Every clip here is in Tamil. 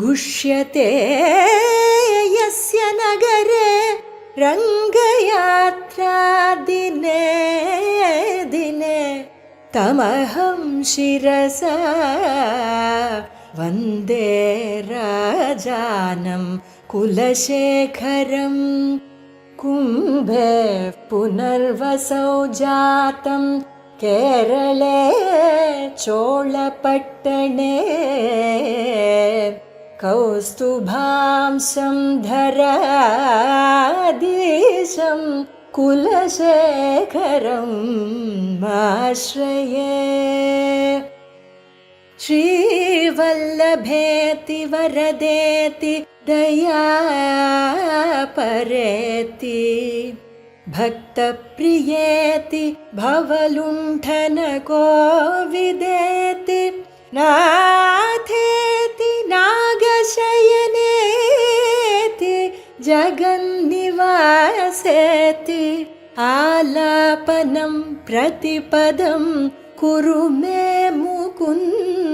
गुष्यते यस्य नगरे रङ्गयात्रा दिने दिने तमहं शिरसा वन्दे राजानं कुलशेखरं कुम्भे पुनर्वसौ जातं केरळे चोळपट्टणे कौस्तुभांशं धराधीशं कुलशेखरं आश्रये। श्रीवल्लभेति वरदेति दयापरेति भक्तप्रियेति भवलुण्ठनकोविदेति नाथेति नागशयनेति जगन्निवासेति आलापनं प्रतिपदं कुरु मे मुकुन्द।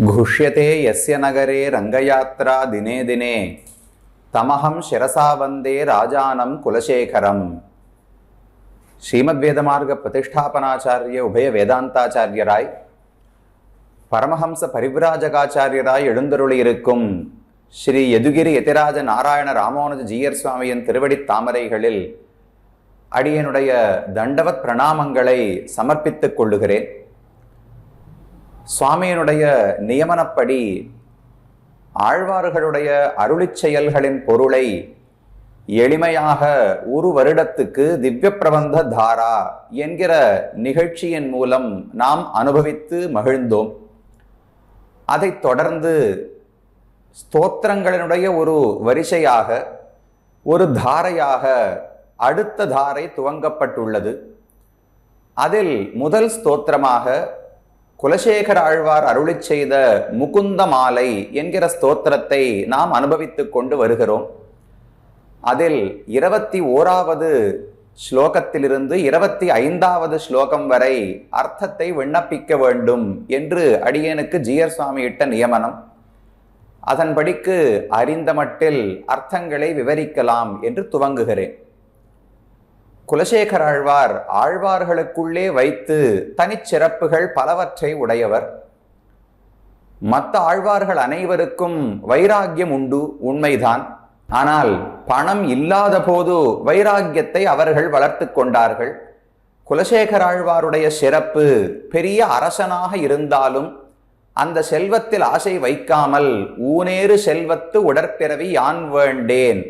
घुष्यते यस्य नगरे रंगयात्रा दिने दिने तमहं शिरसा वंदे राजानं कुलशेखरम। श्रीमद्वेदमार्ग प्रतिष्ठापनाचार्य उभय वेदांताचार्यराय பரமஹம்ச பரிவிராஜகாச்சாரியராய் எழுந்தருளியிருக்கும் ஸ்ரீ யதுகிரி யதிராஜ நாராயண ராமானுஜ ஜீயர் சுவாமியின் திருவடி தாமரைகளில் அடியனுடைய தண்டவத் பிரணாமங்களை சமர்ப்பித்துக் கொள்ளுகிறேன். சுவாமியினுடைய நியமனப்படி ஆழ்வார்களுடைய அருளிச் செயல்களின் பொருளை எளிமையாக ஒரு வருடத்துக்கு திவ்ய பிரபந்த தாரா என்கிற நிகழ்ச்சியின் மூலம் நாம் அனுபவித்து மகிழ்ந்தோம். அதைத் தொடர்ந்து ஸ்தோத்திரங்களினுடைய ஒரு வரிசையாக ஒரு தாரையாக அடுத்த தாரை துவங்கப்பட்டுள்ளது. அதில் முதல் ஸ்தோத்திரமாக குலசேகர ஆழ்வார் அருளிச் செய்த முகுந்த மாலை என்கிற ஸ்தோத்திரத்தை நாம் அனுபவித்துக் கொண்டு வருகிறோம். அதில் 21வது ஸ்லோகத்திலிருந்து 25வது ஸ்லோகம் வரை அர்த்தத்தை விண்ணப்பிக்க வேண்டும் என்று அடியேனுக்கு ஜீயர் சுவாமி இட்ட நியமனம். அதன்படிக்கு அறிந்த மட்டில் அர்த்தங்களை விவரிக்கலாம் என்று துவங்குகிறேன். குலசேகர ஆழ்வார் ஆழ்வார்களுக்குள்ளே வைத்து தனிச்சிறப்புகள் பலவற்றை உடையவர். மற்ற ஆழ்வார்கள் அனைவருக்கும் வைராக்கியம் உண்டு, உண்மைதான். ஆனால் பணம் இல்லாத போது வைராக்கியத்தை அவர்கள் வளர்த்து கொண்டார்கள். குலசேகர ஆழ்வாருடைய சிறப்பு பெரிய அரசனாக இருந்தாலும் அந்த செல்வத்தில் ஆசை வைக்காமல் ஊனேறு செல்வத்து உடற்பிறவி யான் வேண்டேன்,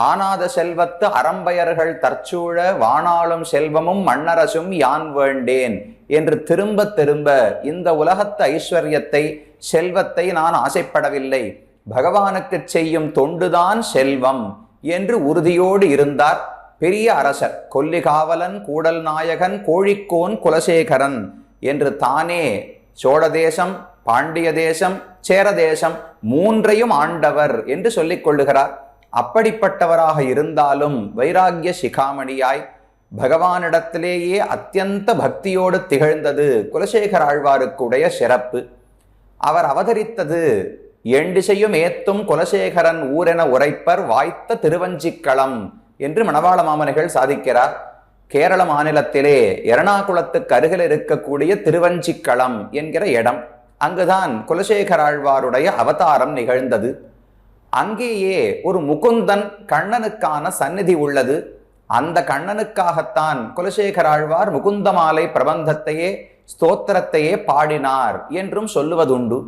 ஆனாத செல்வத்து அறம்பயர்கள் தற்சூழ வானாளும் செல்வமும் மன்னரசும் யான் வேண்டேன் என்று திரும்ப திரும்ப இந்த உலகத்து ஐஸ்வர்யத்தை செல்வத்தை நான் ஆசைப்படவில்லை, பகவானுக்கு செய்யும் தொண்டுதான் செல்வம் என்று உறுதியோடு இருந்தார். பெரிய அரசர், கொல்லிகாவலன் கூடல் நாயகன் கோழிக்கோன் குலசேகரன் என்று தானே சோழ தேசம், பாண்டிய தேசம், சேர தேசம் மூன்றையும் ஆண்டவர் என்று சொல்லிக் கொள்ளுகிறார். அப்படிப்பட்டவராக இருந்தாலும் வைராகிய சிகாமணியாய் பகவானிடத்திலேயே அத்தியந்த பக்தியோடு திகழ்ந்தது குலசேகர ஆழ்வாருக்குடைய சிறப்பு. அவர் அவதரித்தது எண்டிசையும் ஏத்தும் குலசேகரன் ஊரென உரைப்பர் வாய்த்த திருவஞ்சிக்களம் என்று மணவாள மாமனிகள் சாதிக்கிறார். கேரள மாநிலத்திலே எர்ணாகுளத்துக்கு அருகில் இருக்கக்கூடிய திருவஞ்சிக்களம் என்கிற இடம், அங்குதான் குலசேகர ஆழ்வாருடைய அவதாரம் நிகழ்ந்தது. அங்கேயே ஒரு முகுந்தன் கண்ணனுக்கான சந்நிதி உள்ளது. அந்த கண்ணனுக்காகத்தான் குலசேகர ஆழ்வார் முகுந்தமாலை பிரபந்தத்தையே ஸ்தோத்திரத்தையே பாடினார் என்றும் சொல்லுவதுண்டு.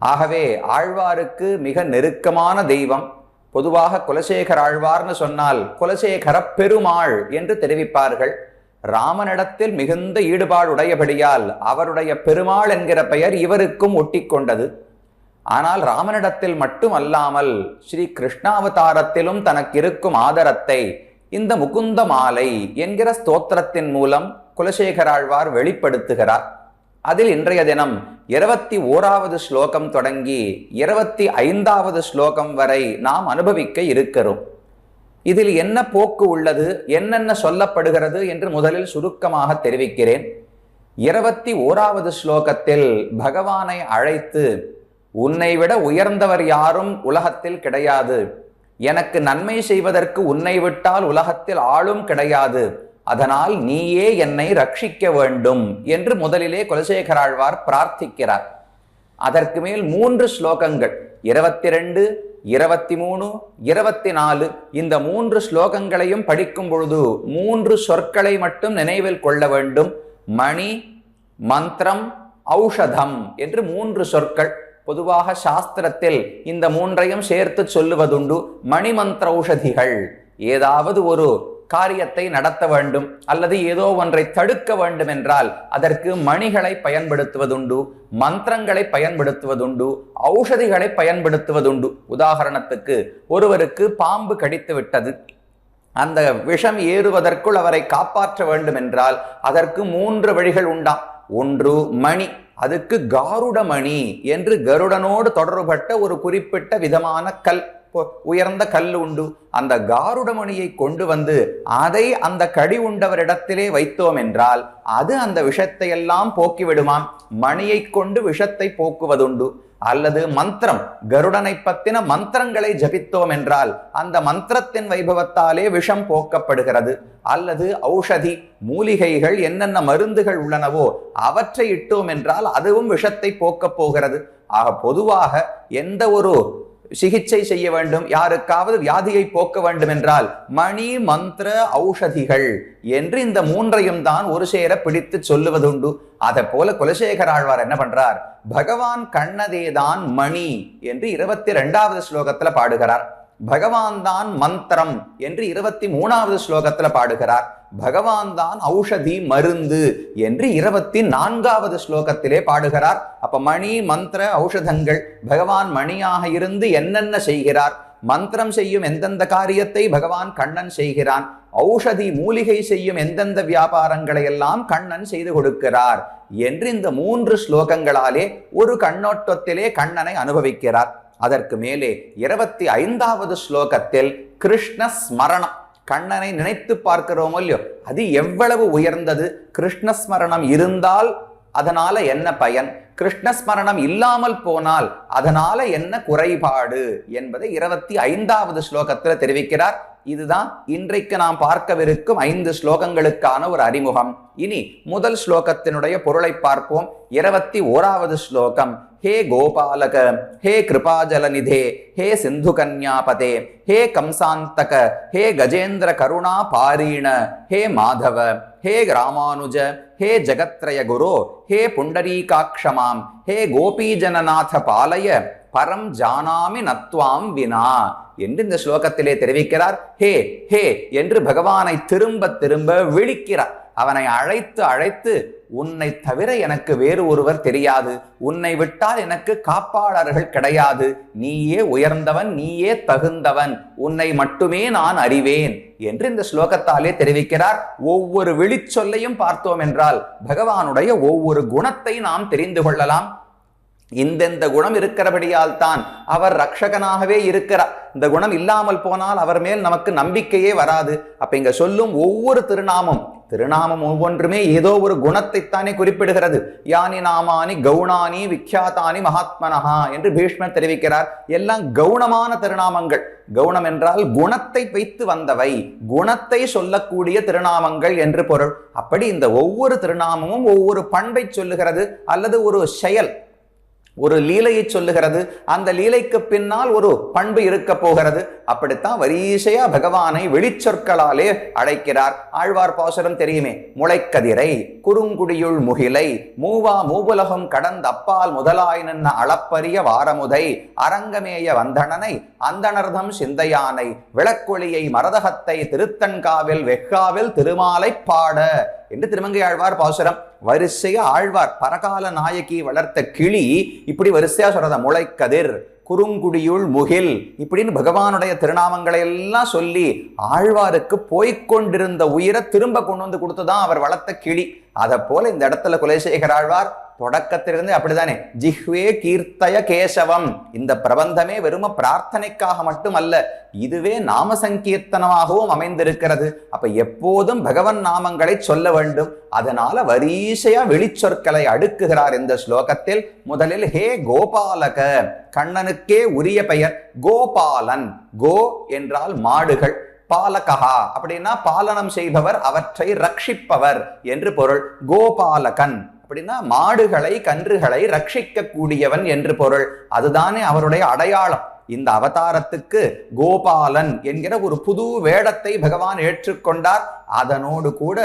ஆகவே ஆழ்வாருக்கு மிக நெருக்கமான தெய்வம். பொதுவாக குலசேகர ஆழ்வார்னு சொன்னால் குலசேகர பெருமாள் என்று தெரிவிப்பார்கள். ராமனிடத்தில் மிகுந்த ஈடுபாடுடையபடியால் அவருடைய பெருமாள் என்கிற பெயர் இவருக்கும் ஒட்டி கொண்டது. ஆனால் ராமனிடத்தில் மட்டுமல்லாமல் ஸ்ரீ கிருஷ்ணாவதாரத்திலும் தனக்கு இருக்கும் ஆதரத்தை இந்த முகுந்த மாலை என்கிற ஸ்தோத்திரத்தின் மூலம் குலசேகர ஆழ்வார் வெளிப்படுத்துகிறார். அதில் இன்றைய தினம் 21வது ஸ்லோகம் தொடங்கி 25வது ஸ்லோகம் வரை நாம் அனுபவிக்க இருக்கிறோம். இதில் என்ன போக்கு உள்ளது, என்னென்ன சொல்லப்படுகிறது என்று முதலில் சுருக்கமாக தெரிவிக்கிறேன். 21வது ஸ்லோகத்தில் பகவானை அழைத்து, உன்னை விட உயர்ந்தவர் யாரும் உலகத்தில் கிடையாது, எனக்கு நன்மை செய்வதற்கு உன்னை விட்டால் உலகத்தில் ஆளும் கிடையாது, அதனால் நீயே என்னை ரட்சிக்க வேண்டும் என்று முதலிலே குலசேகராழ்வார் பிரார்த்திக்கிறார். அதற்கு மேல் 3 ஸ்லோகங்கள் 22, 23, 24 இந்த 3 ஸ்லோகங்களையும் படிக்கும் பொழுது 3 சொற்களை மட்டும் நினைவில் கொள்ள வேண்டும். மணி, மந்திரம், ஔஷதம் என்று 3 சொற்கள். பொதுவாக சாஸ்திரத்தில் இந்த 3ஐயும் சேர்த்து சொல்லுவதுண்டு. மணிமந்திர ஔஷதிகள், ஏதாவது ஒரு காரியத்தை நடத்த வேண்டும் அல்லது ஏதோ ஒன்றை தடுக்க வேண்டும் என்றால் அதற்கு மணிகளை பயன்படுத்துவதுண்டு, மந்திரங்களை பயன்படுத்துவதுண்டு, ஔஷதிகளை பயன்படுத்துவதுண்டு. உதாரணத்துக்கு, ஒருவருக்கு பாம்பு கடித்து விட்டது, அந்த விஷம் ஏறுவதற்குள் அவரை காப்பாற்ற வேண்டும் என்றால் அதற்கு 3 வழிகள் உண்டாம். ஒன்று மணி, அதுக்கு காருடமணி என்று கருடனோடு தொடர்பட்ட ஒரு குறிப்பிட்ட விதமான கல், உயர்ந்த கல் உண்டு. அந்த காருடமணியை கொண்டு வந்து அதை அந்த கடி உண்டவரிடத்திலே வைத்தோம் என்றால் அது அந்த விஷத்தை எல்லாம் போக்கிவிடுமாம். மணியை கொண்டு விஷத்தை போக்குவதுண்டு. அல்லது மந்திரம், கருடனை பத்தின மந்திரங்களை ஜபித்தோம் என்றால் அந்த மந்திரத்தின் வைபவத்தாலே விஷம் போக்கப்படுகிறது. அல்லது ஔஷதி, மூலிகைகள், என்னென்ன மருந்துகள் உள்ளனவோ அவற்றை இட்டோம் என்றால் அதுவும் விஷத்தை போக்கப் போகிறது. ஆக பொதுவாக எந்த ஒரு சிகிச்சை செய்ய வேண்டும், யாருக்காவது வியாதியை போக்க வேண்டும் என்றால் மணி, மந்திர, ஔஷதிகள் என்று இந்த 3ஐயும் தான் ஒரு சேர பிடித்து சொல்லுவதுண்டு. அதை போல குலசேகராழ்வார் என்ன பண்றார், பகவான் கண்ணதேதான் மணி என்று 22வது ஸ்லோகத்துல பாடுகிறார். பகவான் தான் மந்திரம் என்று 23வது ஸ்லோகத்துல பாடுகிறார். பகவான் தான் ஔஷதி, மருந்து என்று 24வது ஸ்லோகத்திலே பாடுகிறார். அப்ப மணி, மந்திர, ஔஷதங்கள், பகவான் மணியாக இருந்து என்னென்ன செய்கிறார், மந்திரம் செய்யும் எந்தெந்த காரியத்தை பகவான் கண்ணன் செய்கிறான், ஔஷதி மூலிகை செய்யும் எந்தெந்த வியாபாரங்களை எல்லாம் கண்ணன் செய்து கொடுக்கிறார் என்று இந்த 3 ஸ்லோகங்களாலே ஒரு கண்ணோட்டத்திலே கண்ணனை அனுபவிக்கிறார். அதற்கு மேலே 25வது ஸ்லோகத்தில் கிருஷ்ண ஸ்மரணம், கண்ணனை நினைத்து பார்க்கிறோமோ இல்லையோ, அது எவ்வளவு உயர்ந்தது, கிருஷ்ணஸ்மரணம் இருந்தால் அதனால என்ன பயன், கிருஷ்ணஸ்மரணம் இல்லாமல் போனால் அதனால என்ன குறைபாடு என்பதை 25வது ஸ்லோகத்துல தெரிவிக்கிறார். இதுதான் இன்றைக்கு நாம் பார்க்கவிருக்கும் 5 ஸ்லோகங்களுக்கான ஒரு அறிமுகம். இனி முதல் ஸ்லோகத்தினுடைய பொருளை பார்ப்போம். 21வது ஸ்லோகம். ஹே கோபாலக, ஹே கிருபாஜலநிதே, ஹே சிந்து கன்யாபதே, ஹே கம்சாந்தக, ஹே கஜேந்திர கருணா பாரீண, ஹே மாதவ, ஹே ராமானுஜ, ஹே ஜகத்ரய குரு, ஹே புண்டரீகாட்சமாம், ஹே கோபீஜனநாத பாலய, பரம் ஜானாமி நத்வாம் வினா என்று இந்த ஸ்லோகத்திலே தெரிவிக்கிறார். ஹே ஹே என்று பகவானை திரும்ப திரும்ப விழிக்கிறார். அவனை அழைத்து அழைத்து, உன்னை தவிர எனக்கு வேறு ஒருவர் தெரியாது, உன்னை விட்டால் எனக்கு காப்பாளர்கள் கிடையாது, நீயே உயர்ந்தவன், நீயே தகுந்தவன், உன்னை மட்டுமே நான் அறிவேன் என்று இந்த ஸ்லோகத்தாலே தெரிவிக்கிறார். ஒவ்வொரு விழிச்சொல்லையும் பார்த்தோம் என்றால் பகவானுடைய ஒவ்வொரு குணத்தை நாம் தெரிந்து கொள்ளலாம். இந்தெந்த குணம் இருக்கிறபடியால் தான் அவர் ரக்ஷகனாகவே இருக்கிறார். இந்த குணம் இல்லாமல் போனால் அவர் மேல் நமக்கு நம்பிக்கையே வராது. அப்ப இங்க சொல்லும் ஒவ்வொரு திருநாமம் ஒவ்வொன்றுமே ஏதோ ஒரு குணத்தைத்தானே குறிப்பிடுகிறது. யானி நாமானி கவுணானி விக்யாதானி மகாத்மனஹா என்று பீஷ்மர் தெரிவிக்கிறார். எல்லாம் கவுணமான திருநாமங்கள். கவுணம் என்றால் குணத்தை வைத்து வந்தவை, குணத்தை சொல்லக்கூடிய திருநாமங்கள் என்று பொருள். அப்படி இந்த ஒவ்வொரு திருநாமமும் ஒவ்வொரு பண்பை சொல்லுகிறது, அல்லது ஒரு செயல், ஒரு லீலையை சொல்லுகிறது. அந்த லீலைக்கு பின்னால் ஒரு பண்பு இருக்க போகிறது. அப்படித்தான் வரிசையா பகவானை வெளிச்சொற்களாலே அழைக்கிறார். ஆழ்வார் பாசுரம் தெரியுமே, முளைக்கதிரை, குறுங்குடியுள் முகிலை, மூவா மூவுலகம் கடந்த அப்பால் முதலாய் நின்ன அளப்பரிய வாரமுதை, அரங்கமேய வந்தனனை, அந்தணர்தம் சிந்தையானை, விளக்கொளியை மரதகத்தை, திருத்தன்காவில் வெக்காவில் திருமாலை பாட என்று திருமங்கை ஆழ்வார் பாசுரம். வரிசையா ஆழ்வார் பரகால நாயகி வளர்த்த கிளி இப்படி வரிசையா சொல்றத, முளைக்கதிர், குறுங்குடியுள் முகில், இப்படின்னு பகவானுடைய திருநாமங்களை எல்லாம் சொல்லி ஆழ்வாருக்கு போய்கொண்டிருந்த உயிரை திரும்ப கொண்டு வந்து கொடுத்துதான் அவர் வளர்த்த கிளி. அதை போல இந்த இடத்துல குலசேகர ஆழ்வார் தொடக்கத்திலிருந்து அப்படித்தானே, ஜிஹ்வே கீர்த்தய கேசவம். இந்த பிரபந்தமே வெறும பிரார்த்தனைக்காக மட்டுமல்ல, இதுவே நாம சங்கீர்த்தனமாகவும் அமைந்திருக்கிறது. அப்ப எப்போதும் பகவன் நாமங்களை சொல்ல வேண்டும். அதனால வரிசையா வெளிச்சொற்களை அடுக்குகிறார் இந்த ஸ்லோகத்தில். முதலில் ஹே கோபாலக, கண்ணனுக்கே உரிய பெயர் கோபாலன். கோ என்றால் மாடுகள், பாலகா அப்படின்னா பாலனம் செய்பவர், அவற்றை ரட்சிப்பவர் என்று பொருள். கோபாலகன் அப்படின்னா மாடுகளை கன்றுகளை ரட்சிக்க கூடியவன் என்று பொருள். அதுதானே அவருடைய அடையாளம். இந்த அவதாரத்துக்கு கோபாலன் என்கிற ஒரு புது வேடத்தை பகவான் ஏற்றுக்கொண்டார். அதனோடு கூட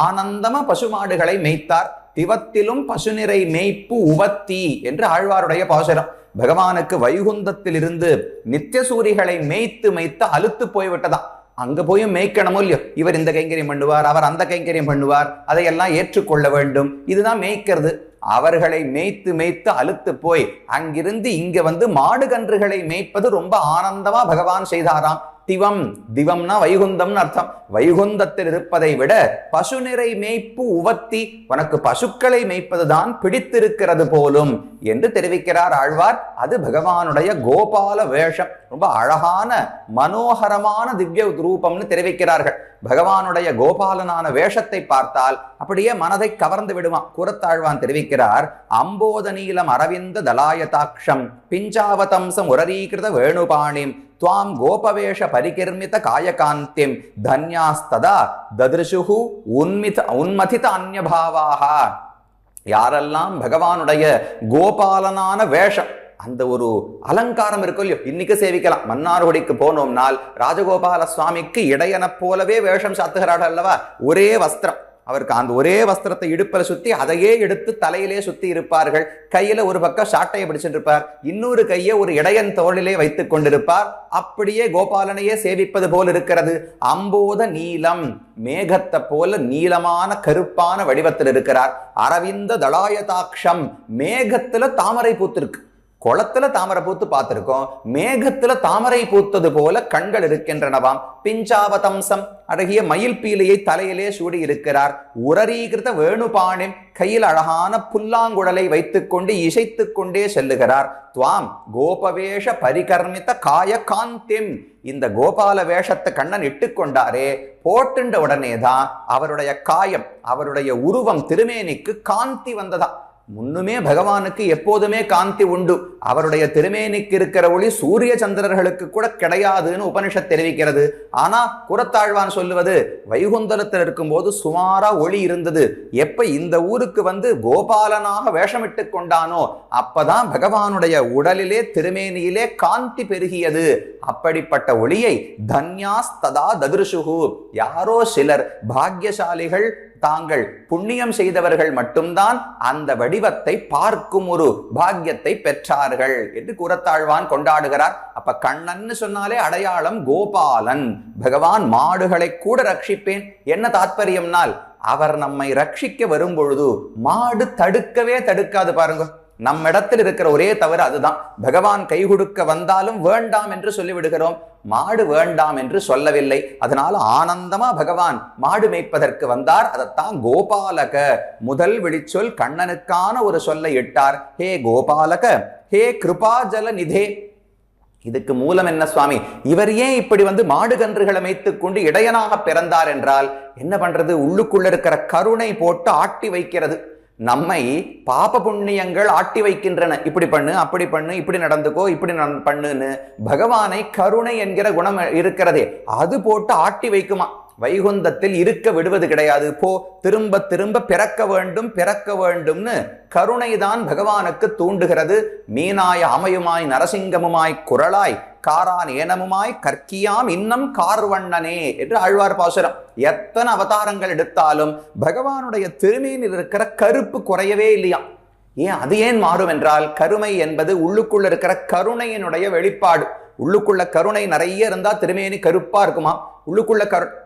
ஆனந்தமா பசுமாடுகளை மேய்த்தார். திவத்திலும் பசுநிறை மேய்ப்பு உவத்தி என்று ஆழ்வாருடைய பாசுரம். பகவானுக்கு வைகுந்தத்தில் இருந்து நித்தியசூரிகளை மேய்த்து மேய்த்து அலுத்து போய்விட்டதாம். அங்க போயும் மேய்க்கணுமோ இல்லையோ, இவர் இந்த கைங்கரியம் பண்ணுவார், அவர் அந்த கைங்கரியம் பண்ணுவார், அதையெல்லாம் ஏற்றுக்கொள்ள வேண்டும். இதுதான் மேய்க்கிறது. அவர்களை மேய்த்து மேய்த்து அலுத்து போய் அங்கிருந்து இங்க வந்து மாடு கன்றுகளை மேய்ப்பது ரொம்ப ஆனந்தமா பகவான் செய்தாராம். திவம், திவம்னா வைகுந்தம்னு அர்த்தம். வைகுந்தத்தில் இருப்பதை விட பசுநிறை மேய்ப்பு உவத்தி, உனக்கு பசுக்களை மேய்ப்பதுதான் பிடித்திருக்கிறது போலும் என்று தெரிவிக்கிறார் ஆழ்வார். அது பகவானுடைய கோபால வேஷம். ரொம்ப அழகான மனோகரமான திவ்ய ரூபம்னு தெரிவிக்கிறார்கள். பகவானுடைய கோபாலனான வேஷத்தை பார்த்தால் அப்படியே மனதை கவர்ந்து விடுவான். கூறத்தாழ்வான் தெரிவிக்கிறார், அம்போத நீலம் அரவிந்த தலாயதாட்சம் பிஞ்சாவதம்சம் உரரீகிருத வேணுபாணிம் துவாம் கோபவேஷ பரிகிர்மித காயகாந்திம் தன்யாஸ்ததா தத்ருஷுஹு உன்மதித அன்யபாவாக. யாரெல்லாம் பகவானுடைய கோபாலனான வேஷம், அந்த ஒரு அலங்காரம் இருக்கும் இல்லையோ, இன்னைக்கு சேவிக்கலாம். மன்னார்குடிக்கு போனோம்னால் ராஜகோபால சுவாமிக்கு இடையன போலவே வேஷம் சாத்துகிறார்கள் அல்லவா. ஒரே வஸ்திரம், அவருக்கு அந்த ஒரே வஸ்திரத்தை இடுப்பில் சுத்தி அதையே எடுத்து தலையிலே சுத்தி இருப்பார்கள். கையில ஒரு பக்கம் சாட்டையை பிடிச்சிட்டு இருப்பார், இன்னொரு கையை ஒரு இடையன் தோளிலே வைத்துக் கொண்டிருப்பார். அப்படியே கோபாலனையே சேவிப்பது போல் இருக்கிறது. அம்போத நீலம், மேகத்தை போல நீளமான கருப்பான வடிவத்தில் இருக்கிறார். அரவிந்த தலாயதாட்சம், மேகத்துல தாமரை பூத்திருக்கு. குளத்துல தாமரை பூத்து பார்த்திருக்கோம், மேகத்துல தாமரை பூத்தது போல கண்கள் இருக்கின்றனவாம். பிஞ்சாவதம்சம், அழகிய மயில் பீலியை தலையிலே சூடி இருக்கிறார். உரரீகிருத வேணுபாணிம், கையில் அழகான புல்லாங்குழலை வைத்துக் கொண்டு இசைத்துக் கொண்டே செல்லுகிறார். துவாம் கோபவேஷ பரிகர்மித காய காந்திம், இந்த கோபால வேஷத்தை கண்ணன் இட்டுக்கொண்டாரே, போட்டுண்ட உடனேதான் அவருடைய காயம், அவருடைய உருவம், திருமேனிக்கு காந்தி வந்ததா. முன்னுமே பகவானுக்கு எப்போதுமே காந்தி உண்டு. அவருடைய திருமேனிக்கு இருக்கிற ஒளி சூரிய சந்திரர்களுக்கு கூட கிடையாதுன்னு உபனிஷத் தெரிவிக்கிறது. ஆனா குரத்தாழ்வான் சொல்லுவது, வைகுந்தலத்தில் இருக்கும்போது சுமாரா ஒளி இருந்தது. எப்ப இந்த ஊருக்கு வந்து கோபாலனாக வேஷமிட்டு கொண்டானோ அப்பதான் பகவானுடைய உடலிலே திருமேனியிலே காந்தி பெருகியது. அப்படிப்பட்ட ஒளியை தன்யாஸ்ததா தத்ருஷுஹு, யாரோ சிலர் பாக்யசாலிகள், தாங்கள் புண்ணியம் செய்தவர்கள் மட்டும்தான் அந்த வடிவத்தை பார்க்கும் ஒரு பாக்கியத்தை பெற்றார்கள் என்று கூறத்தாழ்வான் கொண்டாடுகிறார். அப்ப கண்ணன்னு சொன்னாலே அடையாளம் கோபாலன். பகவான் மாடுகளை கூட ரட்சிப்பேன். என்ன தாத்பரியம்னால், அவர் நம்மை ரட்சிக்க வரும் பொழுது மாடு தடுக்கவே தடுக்காது. பாருங்க, நம்மிடத்தில் இருக்கிற ஒரே தவறு அதுதான். பகவான் கை கொடுக்க வந்தாலும் வேண்டாம் என்று சொல்லிவிடுகிறோம். மாடு வேண்டாம் என்று சொல்லவில்லை. அதனால ஆனந்தமா பகவான் மாடு மேய்ப்பதற்கு வந்தார். அதைத்தான் கோபாலக, முதல் விழிச்சொல் கண்ணனுக்கான ஒரு சொல்லை இட்டார். ஹே கோபாலக, ஹே கிருபாஜல நிதே. இதுக்கு மூலம் என்ன சுவாமி, இவர் ஏன் இப்படி வந்து மாடு கன்றுகளை மேய்த்துக் கொண்டு இடையனாக பிறந்தார் என்றால் என்ன பண்றது, உள்ளுக்குள்ள இருக்கிற கருணை போட்டு ஆட்டி வைக்கிறது. நம்மை பாப புண்ணியங்கள் ஆட்டி வைக்கின்றன. இப்படி பண்ணு, அப்படி பண்ணு, இப்படி நடந்துக்கோ, இப்படி பண்ணுன்னு. பகவானை கருணை என்கிற குணம் இருக்கிறதே, அது போட்டு ஆட்டி வைக்குமா. வைகுந்தத்தில் இருக்க விடுவது கிடையாது. போ, திரும்ப திரும்ப பிறக்க வேண்டும் பிறக்க வேண்டும்னு கருணைதான் பகவானுக்கு தூண்டுகிறது. மீனாய் அமையுமாய் நரசிங்கமுமாய் குரலாய் காரான் ஏனமுமாய் கற்கியாம் இன்னம் கார்வண்ணனே என்று ஆழ்வார் பாசுரம். எத்தனை அவதாரங்கள் எடுத்தாலும் பகவானுடைய திருமேனில் இருக்கிற கருப்பு குறையவே இல்லையா. அது ஏன் மாறும் என்றால், கருமை என்பது உள்ளுக்குள்ள இருக்கிற கருணையினுடைய வெளிப்பாடு. உள்ளுக்குள்ள கருணை நிறைய இருந்தா திருமேனி கருப்பா இருக்குமா. உள்ளுக்குள்ள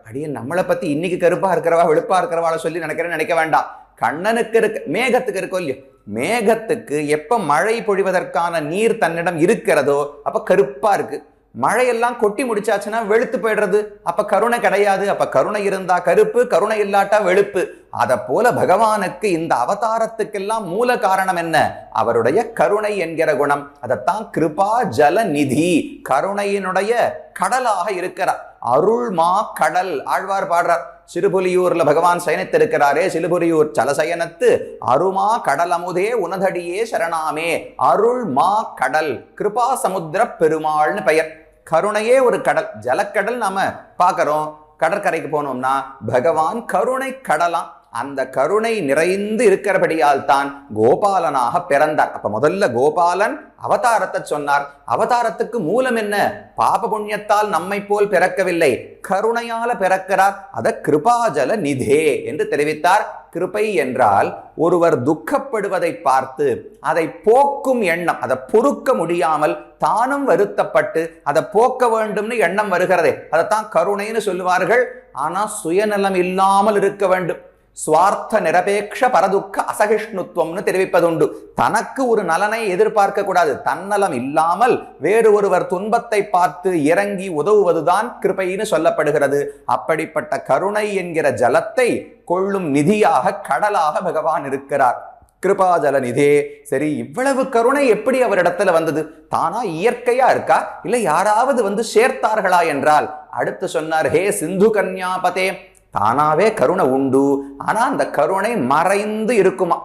அடியே நம்மளை பத்தி இன்னைக்கு கருப்பா இருக்கிறவா வெளுப்பா இருக்கிறவாளை சொல்லி நினைக்க வேண்டாம். கண்ணனுக்கு இருக்க, மேகத்துக்கு இருக்கோ இல்லையோ, மேகத்துக்கு எப்ப மழை பொழிவதற்கான நீர் தன்னிடம் இருக்கிறதோ அப்ப கருப்பா இருக்கு. மழையெல்லாம் கொட்டி முடிச்சாச்சுன்னா வெளுத்து போயிடுறது. அப்ப கருணை கிடையாது. அப்ப கருணை இருந்தா கருப்பு, கருணை இல்லாட்டா வெளுப்பு. அத போல பகவானுக்கு இந்த அவதாரத்துக்கெல்லாம் மூல காரணம் என்ன? அவருடைய கருணை என்கிற குணம். அதத்தான் கிருபா ஜல நிதி, கருணையினுடைய கடலாக இருக்கிறார். அருள்மா கடல் ஆழ்வார் பாடுறார். சிறுபுலியூர்ல பகவான் சயனித்திருக்கிறாரே, சிறுபுலியூர் சலசயனத்து அருமா கடல் அமுதே உனதடியே சரணாமே. அருள் மா கடல், கிருபா சமுத்திர பெருமாள்னு பெயர். கருணையே ஒரு கடல், ஜலக்கடல். நாம பாக்கிறோம், கடற்கரைக்கு போனோம்னா பகவான் கருணை கடலாம். அந்த கருணை நிறைந்து இருக்கிறபடியால் தான் கோபாலனாக பிறந்தார். அப்ப முதல்ல கோபாலன் அவதாரத்தை சொன்னார். அவதாரத்துக்கு மூலம் என்ன? பாப புண்ணியத்தால் நம்மை போல் பிறக்கவில்லை, கருணையால பிறக்கிறார். அத கிருபாஜல நிதே என்று தெரிவித்தார். கிருபை என்றால் ஒருவர் துக்கப்படுவதை பார்த்து அதை போக்கும் எண்ணம், அதை பொறுக்க முடியாமல் தானும் வருத்தப்பட்டு அதை போக்க வேண்டும்னு எண்ணம் வருகிறதே, அதைத்தான் கருணைன்னு சொல்லுவார்கள். ஆனா சுயநலம் இல்லாமல் இருக்க வேண்டும். சுவார்த்த நிரபேட்ச பரதுக்க அசகிஷ்ணுத்துவம்னு தெரிவிப்பதுண்டு. தனக்கு ஒரு நலனை எதிர்பார்க்க கூடாது. தன்னலம் இல்லாமல் வேறு ஒருவர் துன்பத்தை பார்த்து இறங்கி உதவுவதுதான் கிருபைன்னு சொல்லப்படுகிறது. அப்படிப்பட்ட கருணை என்கிற ஜலத்தை கொள்ளும் நிதியாக, கடலாக பகவான் இருக்கிறார். கிருபாஜல நிதே. சரி, இவ்வளவு கருணை எப்படி அவரிடத்துல வந்தது? தானா இயற்கையா இருக்கா, இல்ல யாராவது வந்து சேர்த்தார்களா என்றால் அடுத்து சொன்னார், ஹே சிந்து கன்யாபதே, தானாவே கருணை உண்டு. ஆனா அந்த கருணை மறைந்து இருக்குமா.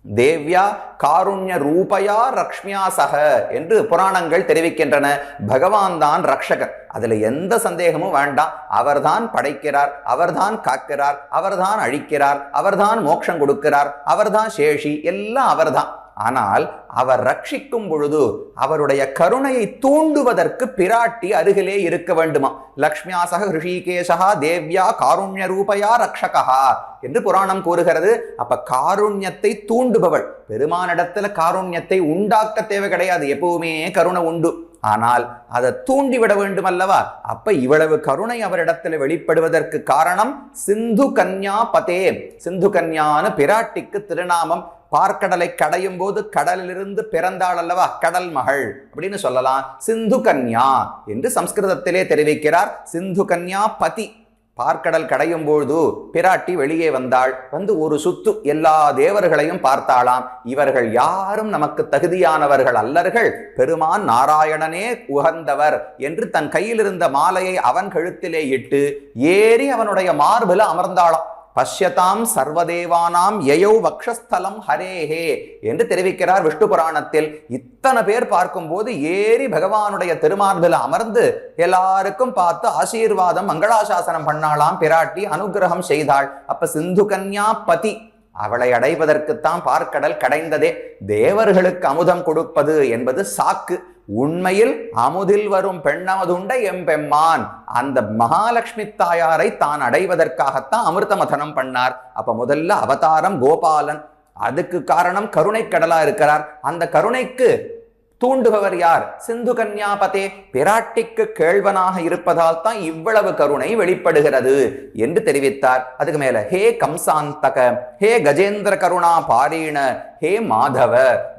தேவ்யா காருண்ய ரூபயா ரக்ஷ்மியா சக என்று புராணங்கள் தெரிவிக்கின்றன. பகவான் தான் ரக்ஷகர், அதுல எந்த சந்தேகமும் வேண்டாம். அவர்தான் படைக்கிறார், அவர்தான் காக்கிறார், அவர்தான் அழிக்கிறார், அவர்தான் மோட்சம் கொடுக்கிறார், அவர்தான் சேஷி, எல்லாம் அவர்தான். ஆனால் அவர் ரட்சிக்கும் பொழுது அவருடைய கருணையை தூண்டுவதற்கு பிராட்டி அருகிலே இருக்க வேண்டுமா. லக்ஷ்மியா சக ரிஷிகேஷா தேவ்யா காருண்ய ரூபயா ரக்ஷகா என்று புராணம் கூறுகிறது. அப்ப காருண்யத்தை தூண்டுபவள் பெருமானிடத்துல காருண்யத்தை உண்டாக்க தேவை கிடையாது, எப்பவுமே கருணை உண்டு. ஆனால் அதை தூண்டிவிட வேண்டும் அல்லவா. அப்ப இவ்வளவு கருணை அவரிடத்துல வெளிப்படுவதற்கு காரணம் சிந்து கன்யா பதே. சிந்து கன்யான்னு பிராட்டிக்கு திருநாமம். பார்க்கடலை கடையும் போது கடலிலிருந்து பிறந்தாள் அல்லவா, கடல் மகள் அப்படின்னு சொல்லலாம். சிந்து கன்யா என்று சம்ஸ்கிருதத்திலே தெரிவிக்கிறார். சிந்து கன்யா பதி. பார்க்கடல் கடையும் பொழுது பிராட்டி வெளியே வந்தாள். வந்து ஒரு சுத்து எல்லா தேவர்களையும் பார்த்தாளாம். இவர்கள் யாரும் நமக்கு தகுதியானவர்கள் அல்லர்கள், பெருமான் நாராயணனே உகந்தவர் என்று தன் கையில் இருந்த மாலையை அவன் கழுத்திலே இட்டு ஏறி அவனுடைய மார்பில அமர்ந்தாளாம். பஷ்யதாம் சர்வதேவானாம் யயௌ வக்ஷஸ்தலம் ஹரேஹே என்று தெரிவிக்கிறார் விஷ்ணு புராணத்தில். இத்தனை பேர் பார்க்கும்போது ஏறி பகவானுடைய திருமார்பில் அமர்ந்து எல்லாருக்கும் பார்த்து ஆசீர்வாதம் மங்களாசாசனம் பண்ணாலாம் பிராட்டி, அனுகிரகம் செய்தாள். அப்ப சிந்து கன்யா பதி, அவளை அடைவதற்குத்தான் பார்க்கடல் கடைந்ததே. தேவர்களுக்கு அமுதம் கொடுப்பது என்பது சாக்கு. உண்மையில் அமுதில் வரும் பெண்ணமதுண்ட எம்பெம்மான், அந்த மகாலட்சுமி தாயாரை தான் அடைவதற்காகத்தான் அமிர்த மதனம் பண்ணார். அப்ப முதல்ல அவதாரம் கோபாலன். அதுக்கு காரணம் கருணை கடலா இருக்கிறார். அந்த கருணைக்கு தூண்டுபவர் யார்? சிந்து கன்யாபதே. பிராட்டிக்கு கேள்வனாக இருப்பதால் தான் இவ்வளவு கருணை வெளிப்படுகிறது என்று தெரிவித்தார். அதுக்கு மேல ஹே கம்சாந்தக, ஹே கஜேந்திர கருணா பாரீண, ஹே மாதவ.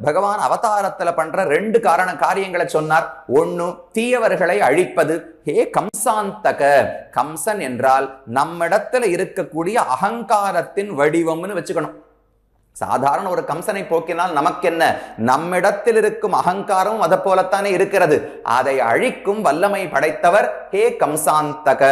பகவான் அவதாரத்துல பண்ற ரெண்டு காரியங்களை சொன்னார். ஒன்னு தீயவர்களை அழிப்பது. ஹே கம்சாந்தக. கம்சன் என்றால் நம்மிடத்துல இருக்கக்கூடிய அகங்காரத்தின் வடிவம்னு வச்சுக்கணும். சாதாரண ஒரு கம்சனை போக்கினால் நமக்கு என்ன? நம்மிடத்தில் இருக்கும் அகங்காரம் அதை போலத்தானே இருக்கிறது. அதை அழிக்கும் வல்லமை படைத்தவர் ஹே கம்சாந்தக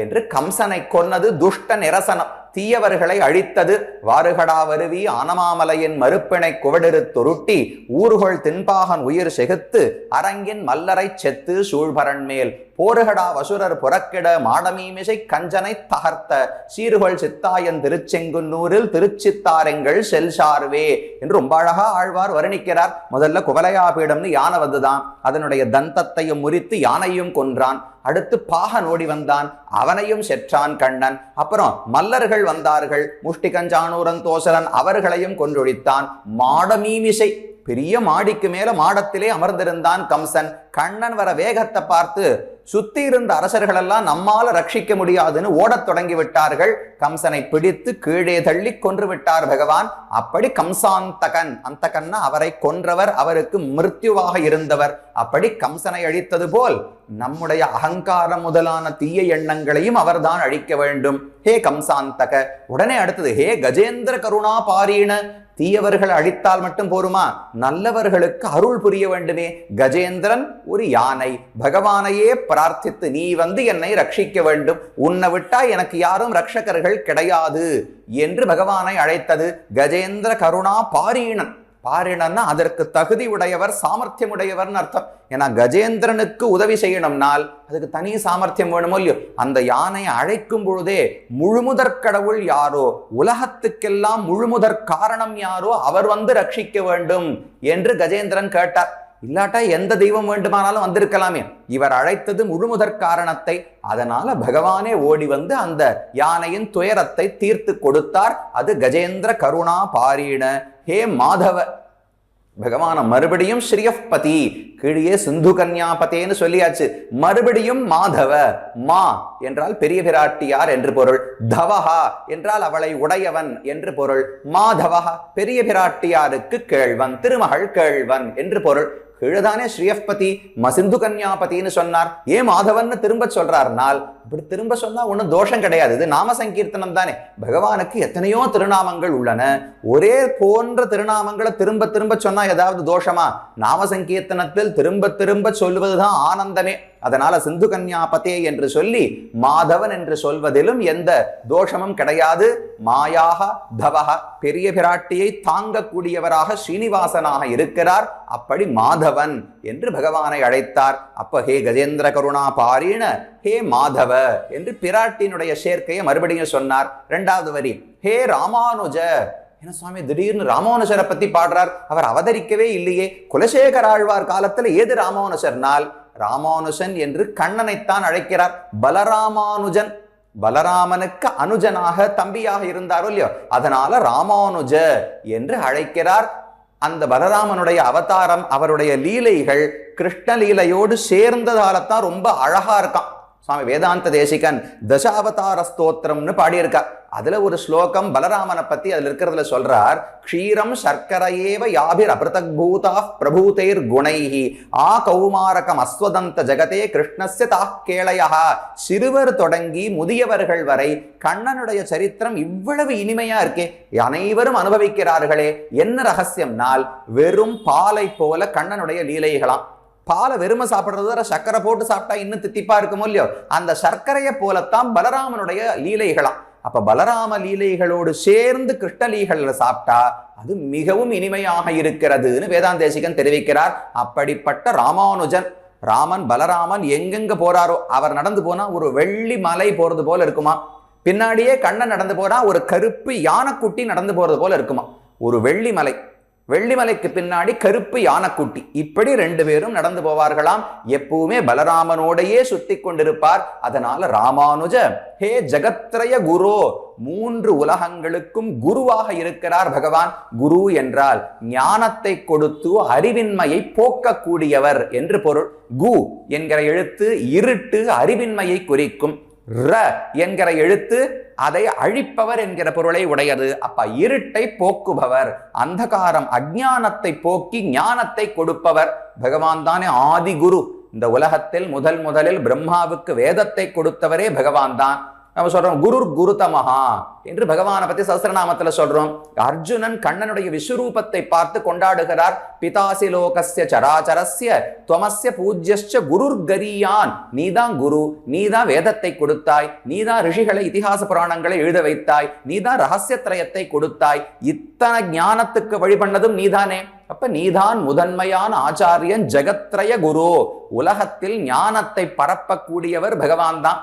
என்று கம்சனை கொன்னது துஷ்ட நிரசனம், தீயவர்களை அழித்தது. வாறுகடா வருவி ஆனமாமலையின் மறுப்பினை குவடிரு தொருட்டி ஊர்கொள் தின்பாகன் உயிர் செகுத்து அரங்கின் மல்லரை செத்து சூழ்பரன் மேல் போருகடா வசுரர் புறக்கிட மாடமீமிசை கஞ்சனை தகர்த்த சீர்கொள் சித்தாயன் திருச்செங்குன்னூரில் திருச்சித்தாரெங்கள் செல்சார்வே என்று ரொம்ப அழகா ஆழ்வார் வர்ணிக்கிறார். முதல்ல குவலையாபீடம்னு யானை வந்துதான், அதனுடைய தந்தத்தையும் முறித்து யானையும் கொன்றான். அடுத்து பாகன் ஓடி வந்தான், அவனையும் செற்றான் கண்ணன். அப்புறம் மல்லர்கள் வந்தார்கள், முஷ்டிகஞ்சானூரன் தோசரன், அவர்களையும் கொன்றொழித்தான். மாடமீமிசை பெரிய மாடிக்கு மேல மாடத்திலே அமர்ந்திருந்தான் கம்சன். கண்ணன் வர வேகத்தை பார்த்து சுத்தி இருந்த அரசர்கள் எல்லாம் நம்மால ரட்சிக்க முடியாதுன்னு ஓடத் தொடங்கி விட்டார்கள். கம்சனை பிடித்து கீழே தள்ளி கொன்று விட்டார் பகவான். அப்படி கம்சாந்தகன், அந்தகன்னா அவரை கொன்றவர், அவருக்கு மிருத்யுவாக இருந்தவர். அப்படி கம்சனை அழித்தது போல் நம்முடைய அகங்காரம் முதலான தீய எண்ணங்களையும் அவர்தான் அழிக்க வேண்டும். ஹே கம்சாந்தக. உடனே அடுத்தது ஹே கஜேந்திர கருணா பாரீண. தீயவர்கள் அழித்தால் மட்டும் போருமா, நல்லவர்களுக்கு அருள் புரிய வேண்டுமே. கஜேந்திரன் ஒரு யானை, பகவானையே பிரார்த்தித்து நீ வந்து என்னை ரட்சிக்க வேண்டும், உன்னை விட்டா எனக்கு யாரும் ரட்சகர்கள் கிடையாது என்று பகவானை அழைத்தது. கஜேந்திர கருணா பாரீணன். பாரிணன்னா அதற்கு தகுதி உடையவர், சாமர்த்தியம் உடையவர்னு அர்த்தம். ஏன்னா கஜேந்திரனுக்கு உதவி செய்யணும்னால் அதுக்கு தனி சாமர்த்தியம் வேணுமோ இல்லையோ. அந்த யானையை அழைக்கும் பொழுதே முழுமுதற் கடவுள் யாரோ, உலகத்துக்கெல்லாம் முழுமுதற் காரணம் யாரோ அவர் வந்து ரட்சிக்க வேண்டும் என்று கஜேந்திரன் கேட்டார். இல்லாட்டா எந்த தெய்வம் வேண்டுமானாலும் வந்திருக்கலாமே. இவர் அழைத்தது முழுமுதற் காரணத்தை. அதனால பகவானே ஓடி வந்து அந்த யானையின் துயரத்தை தீர்த்து கொடுத்தார். அது கஜேந்திர கருணா பாரீண. ஹே மாதவ. பகவான மறுபடியும் ஸ்ரீயப்பதி, கீழே சிந்து கன்யாபதேன்னு சொல்லியாச்சு. மறுபடியும் மாதவ. மா என்றால் பெரிய பிராட்டியார் என்று பொருள். தவஹா என்றால் அவளை உடையவன் என்று பொருள். மாதவஹா பெரிய பிராட்டியாருக்கு கேள்வன், திருமகள் கேள்வன் என்று பொருள். கீழதானே ஸ்ரீயப்பதி மசிந்து கன்யாபதினு சொன்னார். ஏன் மாதவன் திரும்ப சொல்றார்னால், இப்படி திரும்ப சொன்னா ஒன்னும் தோஷம் கிடையாது. இது நாம சங்கீர்த்தனம் தானே. பகவானுக்கு எத்தனையோ திருநாமங்கள் உள்ளன. ஒரே போன்ற திருநாமங்களை திரும்ப திரும்ப சொன்னா ஏதாவது தோஷமா? நாம சங்கீர்த்தனத்தில் திரும்ப திரும்ப சொல்வதுதான் ஆனந்தமே. அதனால சிந்து கன்யாபதே என்று சொல்லி மாதவன் என்று சொல்வதிலும் எந்த தோஷமும் கிடையாது. மாயாக தவஹ பெரிய பிராட்டியை தாங்கக்கூடியவராக ஸ்ரீனிவாசனாக இருக்கிறார். அப்படி மாதவன் என்று பகவானை அழைத்தார். அப்ப ஹே கஜேந்திர கருணா பாரீண ஹே மாதவ என்று பிராட்டியினுடைய சேர்க்கையை மறுபடியும் சொன்னார். இரண்டாவது வரி ஹே ராமானுஜ. என்ன சுவாமி திடீர்னு ராமானுஜரை பத்தி பாடுறார்? அவர் அவதரிக்கவே இல்லையே. குலசேகர ஆழ்வார் காலத்துல ஏது ராமானுஜர்னால் ராமானுஜன் என்று கண்ணனைத்தான் அழைக்கிறார். பலராமானுஜன் பலராமனுக்கு அனுஜனாக தம்பியாக இருந்தாரோ இல்லையோ, அதனால ராமானுஜ என்று அழைக்கிறார். அந்த பலராமனுடைய அவதாரம், அவருடைய லீலைகள் கிருஷ்ண லீலையோடு சேர்ந்ததாலத்தான் ரொம்ப அழகா இருக்கான். சுவாமி வேதாந்த தேசிகன் தசாவதார ஸ்தோத்திரம்னு பாடியிருக்கார். அதுல ஒரு ஸ்லோகம் பலராமனை பத்தி அதுல இருக்கிறதுல சொல்றார். க்ஷீரம் சர்க்கரையேவ யாபிர் அபிருதக்பூதா பிரபூதைர் குணைஹி ஆ கௌமாரகம் அஸ்வதந்த ஜகதே கிருஷ்ணஸ்ய தாக் கேளயா. சிறுவர் தொடங்கி முதியவர்கள் வரை கண்ணனுடைய சரித்திரம் இவ்வளவு இனிமையா இருக்கே, அனைவரும் அனுபவிக்கிறார்களே. என்ன ரகசியம்னால் வெறும் பாலை போல கண்ணனுடைய லீலைகளாம். பாலை வெறுமை சாப்பிடுறது சர்க்கரை போட்டு சாப்பிட்டா இன்னும் தித்திப்பா இருக்குமோ இல்லையோ, அந்த சர்க்கரையை போலத்தான் பலராமனுடைய லீலைகளாம். அப்ப பலராம லீலைகளோடு சேர்ந்து கிருஷ்ணலீகளை சாப்பிட்டா அது மிகவும் இனிமையாக இருக்கிறதுன்னு வேதாந்தேசிகன் தெரிவிக்கிறார். அப்படிப்பட்ட ராமானுஜன், ராமன் பலராமன் எங்கெங்க போறாரோ அவர் நடந்து போனா ஒரு வெள்ளி மலை போறது போல இருக்குமா. பின்னாடியே கண்ணன் நடந்து போனா ஒரு கருப்பு யானைக்குட்டி நடந்து போறது போல இருக்குமா. ஒரு வெள்ளி மலை, வெள்ளிமலைக்கு பின்னாடி கருப்பு யானைக்குட்டி, இப்படி ரெண்டு பேரும் நடந்து போவார்களாம். எப்பவுமே பலராமனோடையே சுத்தி கொண்டிருப்பார். அதனால ராமானுஜ ஹே ஜகத்ரய குரு. மூன்று உலகங்களுக்கும் குருவாக இருக்கிறார் பகவான். குரு என்றால் ஞானத்தை கொடுத்து அறிவின்மையை போக்கக்கூடியவர் என்று பொருள். கு என்கிற எழுத்து இருட்டு அறிவின்மையை குறிக்கும். ர என்கிற எழுத்து அதை அழிப்பவர் என்கிற பொருளை உடையது. அப்ப இருட்டை போக்குபவர், அந்தகாரம் அஞ்ஞானத்தை போக்கி ஞானத்தை கொடுப்பவர் பகவான் தானே ஆதி குரு. இந்த உலகத்தில் முதலில் பிரம்மாவுக்கு வேதத்தை கொடுத்தவரே பகவான் தான். நம்ம சொல்றோம் குருர் குருதமஹா என்று பகவானை பத்தி சஹஸ்ரநாமத்துல சொல்றோம். அர்ஜுனன் கண்ணனுடைய விஸ்வரூபத்தை பார்த்து கொண்டாடுகிறார். பிதாசி லோகஸ்ய சராச்சரஸ்ய துவமஸ்ய பூஜ்யஸ்ச குருர் கரியான். நீதான் குரு, நீதான் வேதத்தை கொடுத்தாய், நீதான் ரிஷிகளை இதிகாச புராணங்களை எழுத வைத்தாய், நீதான் ரகசியத்ரயத்தை கொடுத்தாய், இத்தனை ஞானத்துக்கு வழிபண்ணதும் நீதானே. அப்ப நீதான் முதன்மையான ஆச்சாரியன், ஜகத்ரய குரு. உலகத்தில் ஞானத்தை பரப்பக்கூடியவர் பகவான் தான்.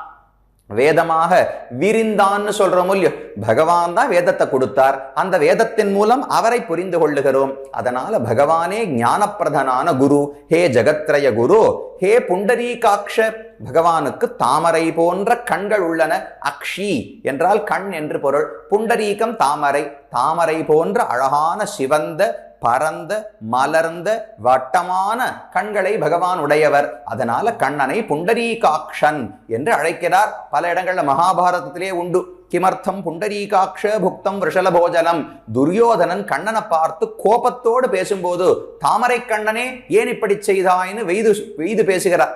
வேதமாக விரிந்தான்னு சொல்றோம் இல்லையோ, பகவான் தான் வேதத்தை கொடுத்தார். அந்த வேதத்தின் மூலம் அவரை புரிந்து கொள்ளுகிறோம். அதனால பகவானே ஞானப்பிரதனான குரு. ஹே ஜகத்ரய குரு ஹே புண்டரீகாக்ஷ. பகவானுக்கு தாமரை போன்ற கண்கள் உள்ளன. அக்ஷி என்றால் கண் என்று பொருள். புண்டரீகம் தாமரை, தாமரை போன்ற அழகான சிவந்த பரந்த மலர்ந்த வட்டமான கண்களை பகவான் உடையவர். அதனால கண்ணனை புண்டரீகாக்ஷன் என்று அழைக்கிறார். பல இடங்கள்ல மகாபாரதத்திலே உண்டு. கிமர்த்தம் புண்டரீகாக்ஷ புக்தம் விஷலபோஜனம். துரியோதனன் கண்ணனை பார்த்து கோபத்தோடு பேசும்போது தாமரை கண்ணனே ஏன் இப்படி செய்தாய்னு வெய்து பேசுகிறார்.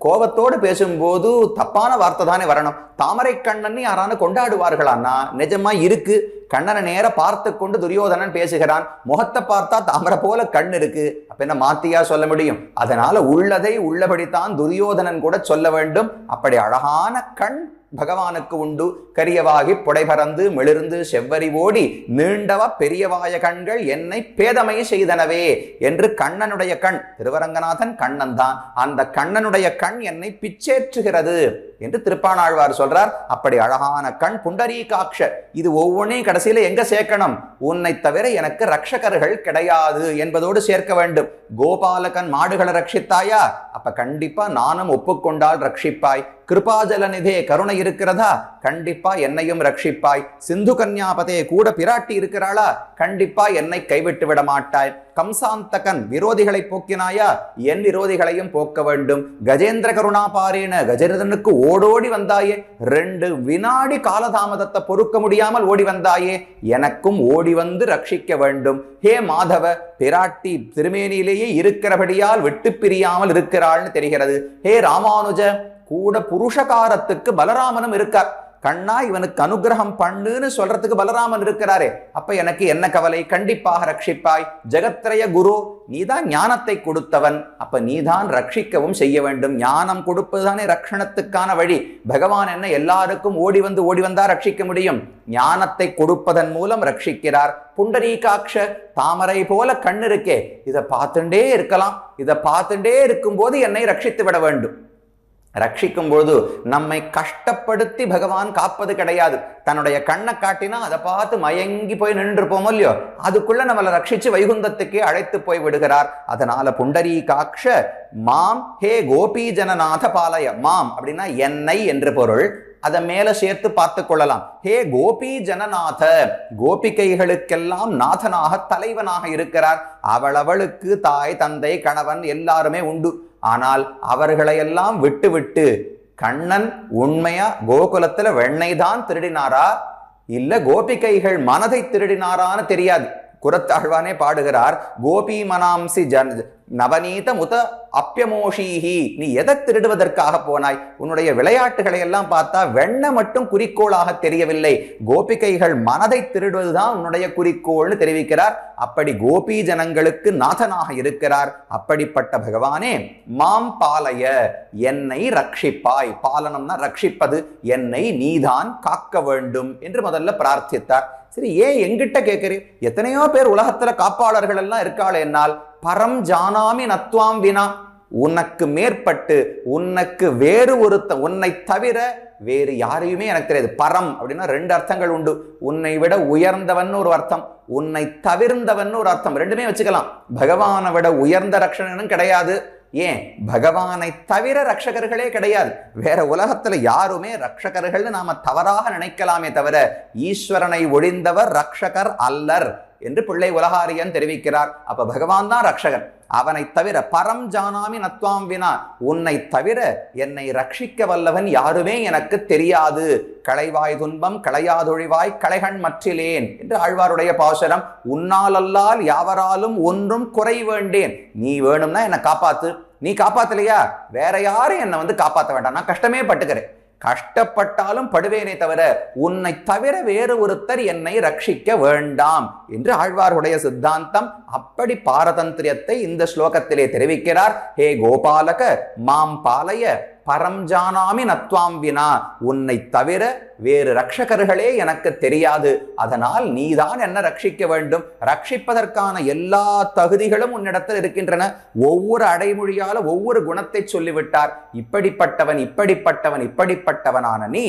கோபத்தோடு பேசும்போது தப்பான வார்த்தை தானே வரணும். தாமரை கண்ணன் யாரானு கொண்டாடுவார்களான்னா நிஜமா இருக்கு. கண்ணனை நேர பார்த்து கொண்டு துரியோதனன் பேசுகிறான். முகத்தை பார்த்தா தாமரை போல கண் இருக்கு. அப்ப என்ன மாத்தியா சொல்ல முடியும்? அதனால உள்ளதை உள்ளபடித்தான் துரியோதனன் கூட சொல்ல வேண்டும். அப்படி அழகான கண் பகவானுக்கு உண்டு. கரியவாகி புடைபறந்து மிளிர்ந்து செவ்வரி ஓடி நீண்டவ பெரியவாய கண்கள் என்னை பேதமை செய்தனவே என்று கண்ணனுடைய கண், திருவரங்கநாதன் கண்ணன் தான், அந்த கண்ணனுடைய கண் என்னை பிச்சேற்றுகிறது என்று திருப்பாணாழ்வார் சொல்றார். அப்படி அழகான கண் புண்டரீகாக்ஷ. இது ஒவ்வொன்றையும் கடைசியில எங்க சேர்க்கணும்? உன்னை தவிர எனக்கு ரட்சகர்கள் கிடையாது என்பதோடு சேர்க்க வேண்டும். கோபாலகன் மாடுகளை ரட்சித்தாயா? அப்ப கண்டிப்பா நானும் ஒப்புக்கொண்டால் ரட்சிப்பாய். கிருபாஜலநிதே கருணை இருக்கிறதா? கண்டிப்பா என்னையும் ரட்சிப்பாய். சிந்து கன்யாபதே கூட பிராட்டி இருக்கிறாளா? கண்டிப்பா என்னை கைவிட்டு விட மாட்டாய். கம்சாந்தகன் விரோதிகளை போக்கினாயா? என் விரோதிகளையும் போக்க வேண்டும். கஜேந்திர கருணாபாரேன கஜேந்திரனுக்கு ஓடோடி வந்தாயே. 2 வினாடி காலதாமதத்தை பொறுக்க முடியாமல் ஓடி வந்தாயே. எனக்கும் ஓடி வந்து ரட்சிக்க வேண்டும். ஹே மாதவ, பிராட்டி திருமேனியிலேயே இருக்கிறபடியால் விட்டு பிரியாமல் இருக்கிறாள்னு தெரிகிறது. ஹே ராமானுஜ, கூட புருஷகாரத்துக்கு பலராமனும் இருக்கார். கண்ணா இவனுக்கு அனுகிரகம் பண்ணுன்னு சொல்றதுக்கு பலராமன் இருக்கிறாரே. அப்ப எனக்கு என்ன கவலை? கண்டிப்பாக ரட்சிப்பாய். ஜெகத்ரய குரு, நீதான் ஞானத்தை கொடுத்தவன். அப்ப நீதான் ரட்சிக்கவும் செய்ய வேண்டும். ஞானம் கொடுப்பதுதானே ரட்சணத்துக்கான வழி. பகவான் என்ன எல்லாருக்கும் ஓடி வந்தா ரட்சிக்க முடியும்? ஞானத்தை கொடுப்பதன் மூலம் ரட்சிக்கிறார். புண்டரீகாக்ஷ, தாமரை போல கண் இருக்கே, இதை பார்த்துட்டே இருக்கலாம். இதை பார்த்துட்டே இருக்கும்போது என்னை ரட்சித்து விட வேண்டும். ரட்சிக்கும் போது நம்மை கஷ்டப்படுத்தி பகவான் காப்பது கிடையாது. தன்னுடைய கண்ணை காட்டினா அதை பார்த்து மயங்கி போய் நின்று போமோ இல்லையோ, அதுக்குள்ள நம்மளை ரட்சிச்சு வைகுந்தத்துக்கே அழைத்து போய் விடுகிறார். அதனால புண்டரீகாக்ஷ மாம் ஹே கோபி ஜனநாத பாலய. மாம் அப்படின்னா என்னை என்று பொருள். அதை மேல சேர்த்து பார்த்து கொள்ளலாம். ஹே கோபி ஜனநாத, கோபிகைகளுக்கெல்லாம் நாதனாக தலைவனாக இருக்கிறார். அவளுக்கு தாய் தந்தை கணவன் எல்லாருமே உண்டு. ஆனால் அவர்களையெல்லாம் விட்டு கண்ணன் உண்மையா கோகுலத்துல வெண்ணெய் தான் திருடினாரா இல்ல கோபிகைகள் மனதை திருடினாரான்னு தெரியாது. குரத்தாழ்வானே பாடுகிறார், கோபி மனாம்சி நவநீத முத அப்பியமோஷீஹி. நீ எதை திருடுவதற்காக போனாய்? உன்னுடைய விளையாட்டுகளை எல்லாம் பார்த்தா வெண்ணெய் மட்டும் குறிக்கோளாக தெரியவில்லை. கோபிகைகள் மனதை திருடுவதுதான் உன்னுடைய குறிக்கோள்னு தெரிவிக்கிறார். அப்படி கோபி ஜனங்களுக்கு நாதனாக இருக்கிறார். அப்படிப்பட்ட பகவானே மாம் பாலய, என்னை ரட்சிப்பாய். பாலனம்னா ரட்சிப்பது. என்னை நீதான் காக்க வேண்டும் என்று முதல்ல பிரார்த்தித்தார். சரி, ஏன் எங்கிட்ட கேட்கிறீர்? எத்தனையோ பேர் உலகத்துல காப்பாளர்கள் எல்லாம் இருக்காளே. என்னால் பரம் ஜானாமி நத்வாம் வினா, உனக்கு மேற்பட்டு உனக்கு வேறு உன்னை தவிர வேறு யாரையுமே எனக்கு தெரியாது. பரம் அப்படின்னா 2 அர்த்தங்கள் உண்டு. உன்னை விட உயர்ந்தவன் ஒரு அர்த்தம், உன்னை தவிர்ந்தவன் ஒரு அர்த்தம். ரெண்டுமே வச்சுக்கலாம். பகவானை விட உயர்ந்த ரட்சணனும் கிடையாது. ஏன்? பகவானை தவிர ரட்சகர்களே கிடையாது. வேற உலகத்துல யாருமே ரட்சகர்கள்னு நாம தவறாக நினைக்கலாமே தவிர ஈஸ்வரனை ஒழிந்தவர் ரட்சகர் அல்லர் என்று பிள்ளை உலகாரியன் தெரிவிக்கிறார். அப்ப பகவான் தான் ரட்சகன். அவனை தவிர பரம் ஜானாமி நத்வாம் வினா, உன்னை தவிர என்னை ரட்சிக்க வல்லவன் யாருமே எனக்கு தெரியாது. களைவாய் துன்பம் களையாதொழிவாய் களைகண் மற்றிலேன் என்று ஆழ்வாருடைய பாசுரம். உன்னால் அல்லால் யாவராலும் ஒன்றும் குறை வேண்டேன். நீ வேணும்னா என்னை காப்பாத்து. நீ காப்பாத்தலையா? வேற யாரும் என்னை காப்பாற்ற வேண்டாம். நான் கஷ்டமே பட்டுக்கிறேன். கஷ்டப்பட்டாலும் படுவேனே தவிர உன்னை தவிர வேறு ஒருத்தர் என்னை ரட்சிக்க வேண்டாம் என்று ஆழ்வாருடைய சித்தாந்தம். அப்படி பாரதந்திரியத்தை இந்த ஸ்லோகத்திலே தெரிவிக்கிறார். ஹே கோபாலக மாம் பாலய பரம் ஜானாமி நத்வாம் வினா, உன்னை தவிர வேறு ரட்சகர்களே எனக்கு தெரியாது. அதனால் நீதான் என்ன ரட்சிக்க வேண்டும். ரட்சிப்பதற்கான எல்லா தகுதிகளும் உன்னிடத்தில் இருக்கின்றன. ஒவ்வொரு அடைமொழியால ஒவ்வொரு குணத்தை சொல்லிவிட்டார். இப்படிப்பட்டவன் இப்படிப்பட்டவன் இப்படிப்பட்டவனான நீ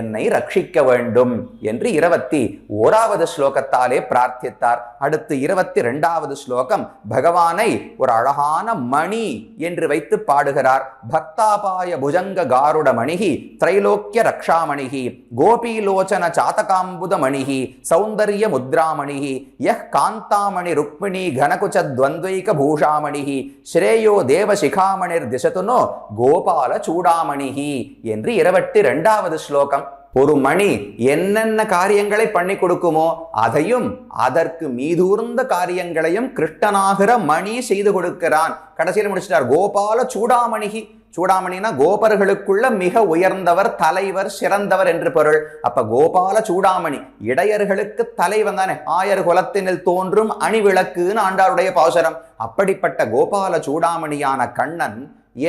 என்னை ரட்சிக்க வேண்டும் என்று 21வது ஸ்லோகத்தாலே பிரார்த்தித்தார். அடுத்து 22வது ஸ்லோகம் பகவானை ஒரு அழகான மணி என்று வைத்து பாடுகிறார். பக்தாபாய புஜங்க காருட மணிஹி திரைலோக்கிய ரக்ஷாமணிஹி கோபீலோச்சன சாதகாம்புத மணிஹி சௌந்தர்ய முத்ராமணிஹி யஹ் காந்தாமணி ருக்மிணி கனகுச்ச துவந்த்வைக பூஷாமணிஹி ஸ்ரேயோ தேவ சிகாமணிர் திசதுனோ கோபால சூடாமணிஹி என்று 22வது ஸ்லோகம். ஒரு மணி என்னென்ன காரியங்களை பண்ணி கொடுக்குமோ அதையும் அதற்கு மீதூர்ந்த காரியங்களையும் கிருஷ்ணனாகிற மணி செய்து கொடுக்கிறான். கடைசியில் முடிச்சிட்டார் கோபால சூடாமணிகி. சூடாமணினா கோபர்களுக்குள்ள மிக உயர்ந்தவர், தலைவர், சிறந்தவர் என்று பொருள். அப்ப கோபால சூடாமணி இடையர்களுக்கு தலைவன் தானே, ஆயர் குலத்தினில் தோன்றும் அணிவிளக்குன்னு ஆண்டாருடைய பாசுரம். அப்படிப்பட்ட கோபால சூடாமணியான கண்ணன்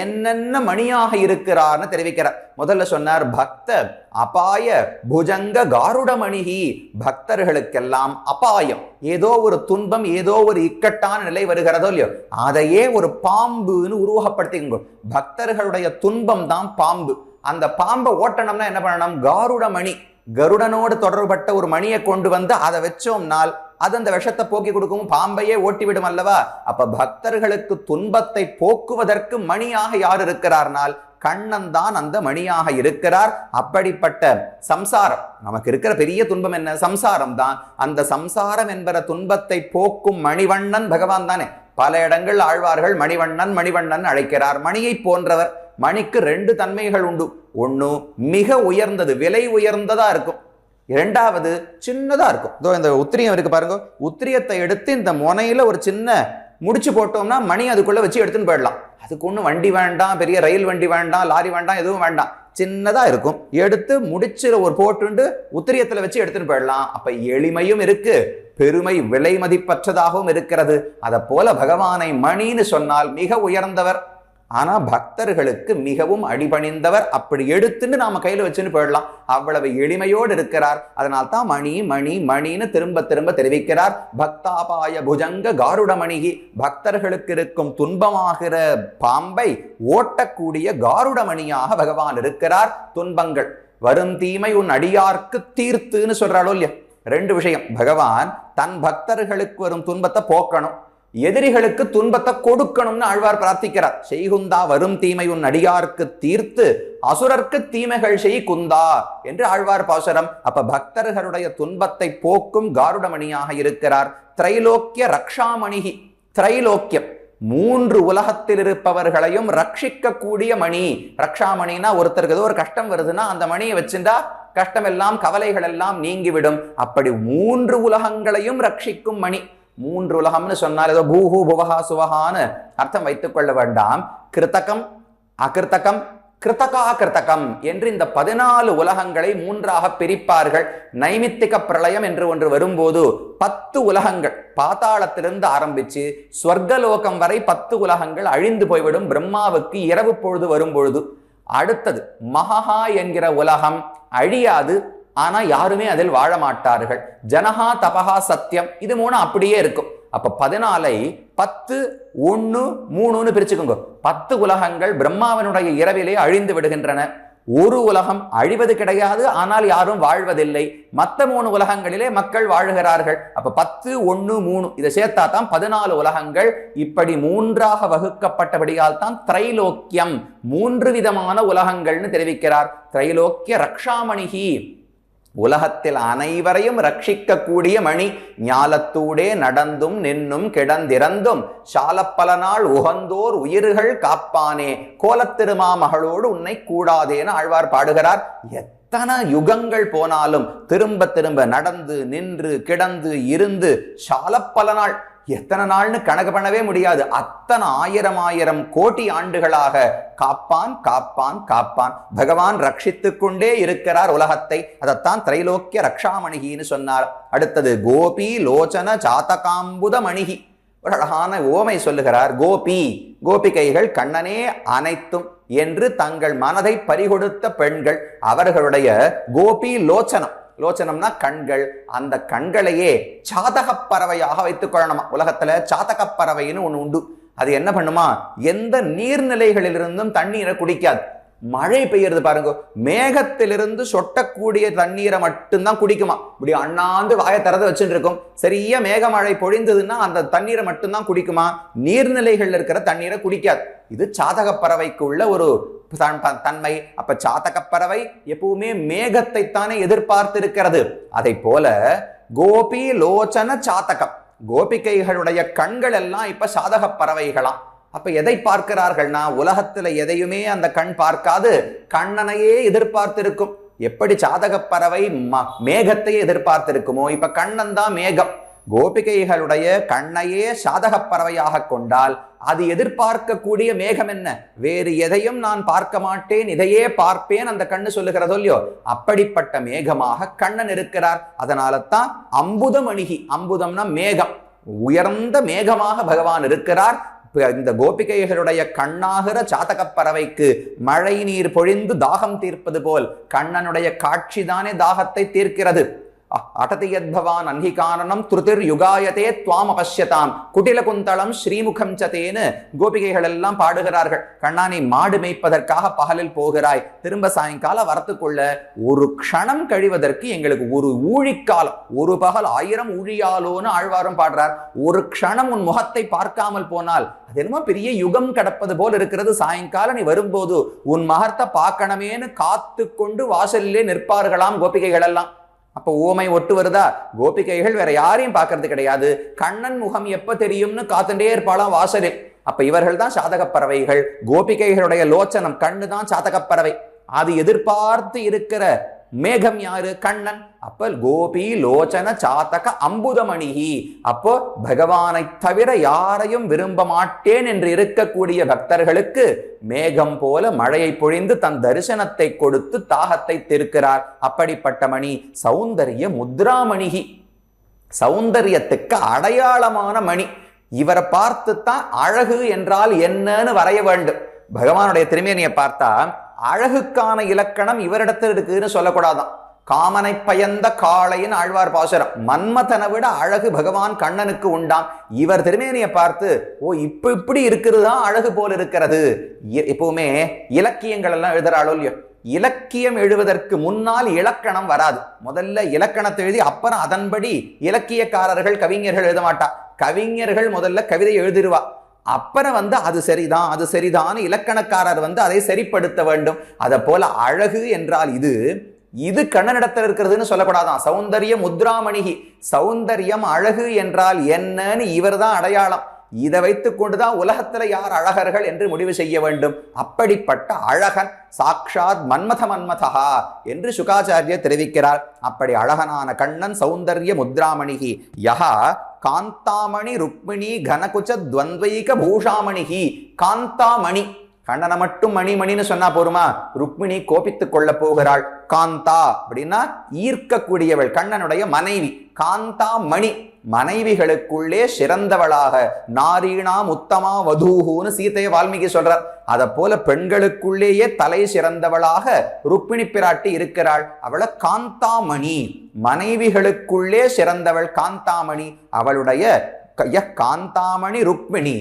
என்னென்ன மணியாக இருக்கிறார்னு தெரிவிக்கிறார். முதல்ல சொன்னார் பக்த அபாய புஜங்க காருடமணிஹி. பக்தர்களுக்கெல்லாம் அபாயம், ஏதோ ஒரு துன்பம், ஏதோ ஒரு இக்கட்டான நிலை வருகிறதோ இல்லையோ, அதையே ஒரு பாம்புன்னு உருவகப்படுத்திங்க. பக்தர்களுடைய துன்பம் தான் பாம்பு. அந்த பாம்பை ஓட்டணும்னா என்ன பண்ணணும்? காருடமணி, கருடனோடு தொடர்பட்ட ஒரு மணியை கொண்டு வந்து அதை வச்சோம்னால் அது அந்த விஷத்தை போக்கி கொடுக்கும், பாம்பையே ஓட்டிவிடும் அல்லவா. அப்ப பக்தர்களுக்கு துன்பத்தை போக்குவதற்கு மணியாக யார் இருக்கிறார்னால் கண்ணன் தான் அந்த மணியாக இருக்கிறார். அப்படிப்பட்ட சம்சாரம், நமக்கு இருக்கிற பெரிய துன்பம் என்ன? சம்சாரம் தான். அந்த சம்சாரம் என்பற துன்பத்தை போக்கும் மணிவண்ணன் பகவான் தானே. பல இடங்கள் ஆழ்வார்கள் மணிவண்ணன் மணிவண்ணன் அழைக்கிறார். மணியை போன்றவர். மணிக்கு 2 தன்மைகள் உண்டு. ஒண்ணு மிக உயர்ந்தது, விலை உயர்ந்ததா இருக்கும். 2வது சின்னதா இருக்கும். இதோ இந்த உத்திரியம் இருக்கு பாருங்க, உத்திரியத்தை எடுத்து இந்த முனையில ஒரு சின்ன முடிச்சு போட்டோம்னா மணி அதுக்குள்ள வச்சு எடுத்துன்னு போயிடலாம். அதுக்கு ஒன்றும் வண்டி வேண்டாம், பெரிய ரயில் வண்டி வேண்டாம், லாரி வேண்டாம், எதுவும் வேண்டாம். சின்னதா இருக்கும். எடுத்து முடிச்சுல ஒரு போட்டு உத்திரியத்துல வச்சு எடுத்துன்னு போயிடலாம். அப்ப எளிமையும் இருக்கு, பெருமை விலை மதிப்பற்றதாகவும் இருக்கிறது. அதை போல பகவானை மணின்னு சொன்னால் மிக உயர்ந்தவர், ஆனா பக்தர்களுக்கு மிகவும் அடிபணிந்தவர். அப்படி எடுத்துன்னு நாம கையில வச்சுன்னு போயிடலாம். அவ்வளவு எளிமையோடு இருக்கிறார். அதனால் தான் மணி மணி மணின்னு திரும்ப திரும்ப தெரிவிக்கிறார். பக்தாபாய புஜங்க காருடமணிகி. பக்தர்களுக்கு இருக்கும் துன்பமாகிற பாம்பை ஓட்டக்கூடிய காருடமணியாக பகவான் இருக்கிறார். துன்பங்கள் வரும் தீமை உன் அடியார்க்கு தீர்த்துன்னு சொல்றாளோ இல்லையா. 2 விஷயம். பகவான் தன் பக்தர்களுக்கு வரும் துன்பத்தை போக்கணும், எதிரிகளுக்கு துன்பத்தை கொடுக்கணும்னு ஆழ்வார் பிரார்த்திக்கிறார். செய்குந்தா வரும் தீமை உன் அடியார்க்கு தீர்த்து அசுரர்க்கு தீமைகள் செய் குந்தா என்று ஆழ்வார் பாசுரம். அப்ப பக்தர்களுடைய துன்பத்தை போக்கும் காருடமணியாக இருக்கிறார். திரைலோக்கிய ரக்ஷாமணிகி. திரைலோக்கியம் 3 உலகத்தில் இருப்பவர்களையும் ரட்சிக்க கூடிய மணி. ரக்ஷாமணினா ஒருத்தருக்கு ஏதோ ஒரு கஷ்டம் வருதுன்னா அந்த மணியை வச்சுட்டா கஷ்டம் எல்லாம் கவலைகள் எல்லாம் நீங்கிவிடும். அப்படி 3 உலகங்களையும் ரட்சிக்கும் மணி. 3 உலகம்னு சொன்னால் ஏதோ பூஹு புவஹா சுவஹான்னு அர்த்தம் வைத்துக் கொள்ள வேண்டாம். கிருத்தகம், அகிருத்தகம், கிருத்தகா கிருத்தகம் என்று இந்த 14 உலகங்களை 3ஆக பிரிப்பார்கள். நைமித்திக பிரளயம் என்று ஒன்று வரும்போது 10 உலகங்கள் பாதாளத்திலிருந்து ஆரம்பிச்சு ஸ்வர்கலோகம் வரை 10 உலகங்கள் அழிந்து போய்விடும் பிரம்மாவுக்கு இரவு பொழுது வரும்பொழுது. அடுத்தது மகா என்கிற உலகம் அழியாது, ஆனா யாருமே அதில் வாழ மாட்டார்கள். ஜனஹா தபஹா சத்தியம், இது 3 அப்படியே இருக்கும். அப்ப 14ஐ 10 1 3ன்னு பிரிச்சுக்கோங்க. 10 உலகங்கள் பிரம்மாவனுடைய இரவிலே அழிந்து விடுகின்றன. ஒரு உலகம் அழிவது கிடையாது, ஆனால் யாரும் வாழ்வதில்லை. மற்ற 3 உலகங்களிலே மக்கள் வாழுகிறார்கள். அப்ப 10 1 3 இதை சேர்த்தா தான் 14 உலகங்கள். இப்படி 3ஆக வகுக்கப்பட்டபடியால் தான் திரைலோக்கியம் 3 விதமான உலகங்கள்னு தெரிவிக்கிறார். திரைலோக்கிய ரக்ஷாமணிகி, உலகத்தில் அனைவரையும் ரட்சிக்க கூடிய மணி. ஞாலத்தூடே நடந்தும் நின்னும் கிடந்திறந்தும் சாலப்பல நாள் உகந்தோர் உயிர்கள் காப்பானே கோலத்திருமாமகளோடு உன்னை கூடாதேன்னு ஆழ்வார் பாடுகிறார். எத்தனை யுகங்கள் போனாலும் திரும்ப திரும்ப நடந்து நின்று கிடந்து இருந்து சாலப்பல நாள், எத்தனை நாள்னு கணக்கு பண்ணவே முடியாது. அத்தனை 1000 கோடி ஆண்டுகளாக காப்பான் காப்பான் காப்பான். பகவான் ரட்சித்துக் கொண்டே இருக்கிறார் உலகத்தை. அதைத்தான் திரைலோக்கிய ரக்ஷாமணிகின்னு சொன்னார். அடுத்தது கோபி லோச்சன சாதகாம்புத மணிகி. ஒரு அழகான ஓமை சொல்லுகிறார். கோபி, கோபிகைகள், கண்ணனே அனைத்தும் என்று தங்கள் மனதை பறிகொடுத்த பெண்கள். அவர்களுடைய கோபி லோச்சனம், லோச்சனம்னா கண்கள், அந்த கண்களையே சாதக பறவையாக வைத்துக் கொள்ளணுமா. உலகத்துல சாதக பறவைன்னு ஒண்ணு உண்டு. அது என்ன பண்ணுமா, எந்த நீர்நிலைகளிலிருந்தும் தண்ணீரை குடிக்காது. மழை பெய்யறது பாருங்க, மேகத்திலிருந்து சொட்டக்கூடிய தண்ணீரை மட்டும்தான் குடிக்குமா. இப்படி அண்ணாந்து வாயை திறந்து வச்சுட்டு இருக்கும். சரியா மேகமழை பொழிந்ததுன்னா அந்த தண்ணீரை மட்டும்தான் குடிக்குமா, நீர்நிலைகள் இருக்கிற தண்ணீரை குடிக்காது. இது சாதக பறவைக்கு உள்ள ஒரு தன்மை. அப்ப சாதக பறவை எப்பவுமே மேகத்தை தானே எதிர்பார்த்து இருக்கிறது. அதை போல கோபி லோச்சன சாதகம், கோபிகைகளுடைய கண்கள் எல்லாம் இப்ப சாதக பறவைகளாம். அப்ப எதை பார்க்கிறார்கள்னா, உலகத்துல எதையுமே அந்த கண் பார்க்காது, கண்ணனையே எதிர்பார்த்திருக்கும். எப்படி சாதக பறவை மேகத்தையே எதிர்பார்த்திருக்குமோ, இப்ப கண்ணன் தான் மேகம். கோபிகைகளுடைய கண்ணையே சாதக பறவையாக கொண்டால் அது எதிர்பார்க்கக்கூடிய மேகம் என்ன, வேறு எதையும் நான் பார்க்க மாட்டேன், இதையே பார்ப்பேன் அந்த கண்ணு சொல்லுகிறதோ இல்லையோ, அப்படிப்பட்ட மேகமாக கண்ணன் இருக்கிறார். அதனால தான் அம்புதமணிகி, அம்புதம்னா மேகம், உயர்ந்த மேகமாக பகவான் இருக்கிறார். இந்த கோபிகைகளுடைய கண்ணாகிற சாதக பறவைக்கு மழை நீர் பொழிந்து தாகம் தீர்ப்பது போல் கண்ணனுடைய காட்சி தானே தாகத்தை தீர்க்கிறது. அடதியத்பவான் அன்ஹிகானனம் திருதிர் யுகாயதே துவாம் அபஷ்யதாம் குட்டில குந்தளம் ஸ்ரீமுகம் சதேன்னு கோபிகைகள் எல்லாம் பாடுகிறார்கள். கண்ணானை மாடு மேய்ப்பதற்காக பகலில் போகிறாய், திரும்ப சாயங்காலம் வரத்துக்குள்ள ஒரு க்ஷணம் கழிவதற்கு எங்களுக்கு ஒரு ஊழிக்காலம், ஒரு பகல் 1000 ஊழியாலோன்னு ஆழ்வாரும் பாடுறார். ஒரு க்ஷணம் உன் முகத்தை பார்க்காமல் போனால் அது என்னமோ பெரிய யுகம் கடப்பது போல் இருக்கிறது. சாயங்காலம் நீ வரும்போது உன் மகத்தை பார்க்கணுமேன்னு காத்து கொண்டு வாசலிலே நிற்பார்களாம் கோபிகைகள் எல்லாம். அப்ப ஊமை ஒட்டு வருதா, கோபிகைகள் வேற யாரையும் பார்க்கறது கிடையாது, கண்ணன் முகம் எப்ப தெரியும்னு காத்துட்டே இருப்பாளாம் வாசலில். அப்ப இவர்கள் தான் சாதக பறவைகள். கோபிகைகளுடைய லோச்சனம், கண்ணு தான் சாதக பறவை. அது எதிர்பார்த்து இருக்கிற மேகம் யாரு, கண்ணன். அப்ப கோபி லோச்சன சாதக அம்புதமணிகி. அப்போ பகவானை தவிர யாரையும் விரும்ப மாட்டேன் என்று இருக்கக்கூடிய பக்தர்களுக்கு மேகம் போல மழையை பொழிந்து தன் தரிசனத்தை கொடுத்து தாகத்தை தீர்க்கிறார். அப்படிப்பட்ட மணி சௌந்தரிய முத்ராமணிகி, சௌந்தரியத்துக்கு அடையாளமான மணி. இவரை பார்த்துத்தான் அழகு என்றால் என்னன்னு வரைய வேண்டும். பகவானுடைய திருமேனியை பார்த்தா அழகுக்கான இலக்கணம் இவரிடத்தில் இருக்குன்னு சொல்லக்கூடாதான். காமனை பயந்த காளையின் ஆழ்வார் பாசுரம், மன்மதனை விட அழகு பகவான் கண்ணனுக்கு உண்டாம். இவர் திருமேனியை பார்த்து ஓ இப்படி இருக்கிறதுதான் அழகு போல் இருக்கிறது. எப்பவுமே இலக்கியங்கள் எல்லாம் எழுதுறாளோ இல்லையோ, இலக்கியம் எழுவதற்கு முன்னால் இலக்கணம் வராது. முதல்ல இலக்கணத்தை எழுதி அப்புறம் அதன்படி இலக்கியக்காரர்கள் கவிஞர்கள் எழுத மாட்டா. கவிஞர்கள் முதல்ல கவிதை எழுதிருவா, அப்புறம் அது சரிதான் அது சரிதான் இலக்கணக்காரர் அதை சரிப்படுத்த வேண்டும். அதை போல அழகு என்றால் இது கண்ணனிடத்தில் இருக்கிறதுன்னு சொல்லக்கூடாதான். சௌந்தரிய முத்ராமணிகி, சௌந்தரியம் அழகு என்றால் என்னன்னு இவர் தான் அடையாளம். இதை வைத்துக் கொண்டுதான் உலகத்துல யார் அழகர்கள் என்று முடிவு செய்ய வேண்டும். அப்படிப்பட்ட அழகன் சாக்ஷாத் மன்மதா என்று சுகாச்சாரியர் தெரிவிக்கிறார். அப்படி அழகனான கண்ணன் சௌந்தரிய முத்ராமணிகி யஹா காந்தாமணி ருக்மிணி கனகுச்ச துவந்த்வைக பூஷாமணிகி. காந்தாமணி, கண்ணனை மட்டும் மணி மணின்னு சொன்னா போருமா, ருக்மிணி கோபித்துக் கொள்ள போகிறாள். காந்தா அப்படின்னா ஈர்க்கக்கூடியவள், கண்ணனுடைய மனைவி. காந்தா மணி, மனைவிகளுக்குள்ளே சிறந்தவளாக, நாரீணாம் உத்தமா வதூஹுன்னு சீதையை வால்மீகி சொல்றார். அத போல பெண்களுக்குள்ளேயே தலை சிறந்தவளாக ருக்மிணி பிராட்டி இருக்கிறாள். அவளை காந்தாமணி, மனைவிகளுக்குள்ளே சிறந்தவள் காந்தாமணி. அவளுடைய காந்தாமணி ருக்மிணி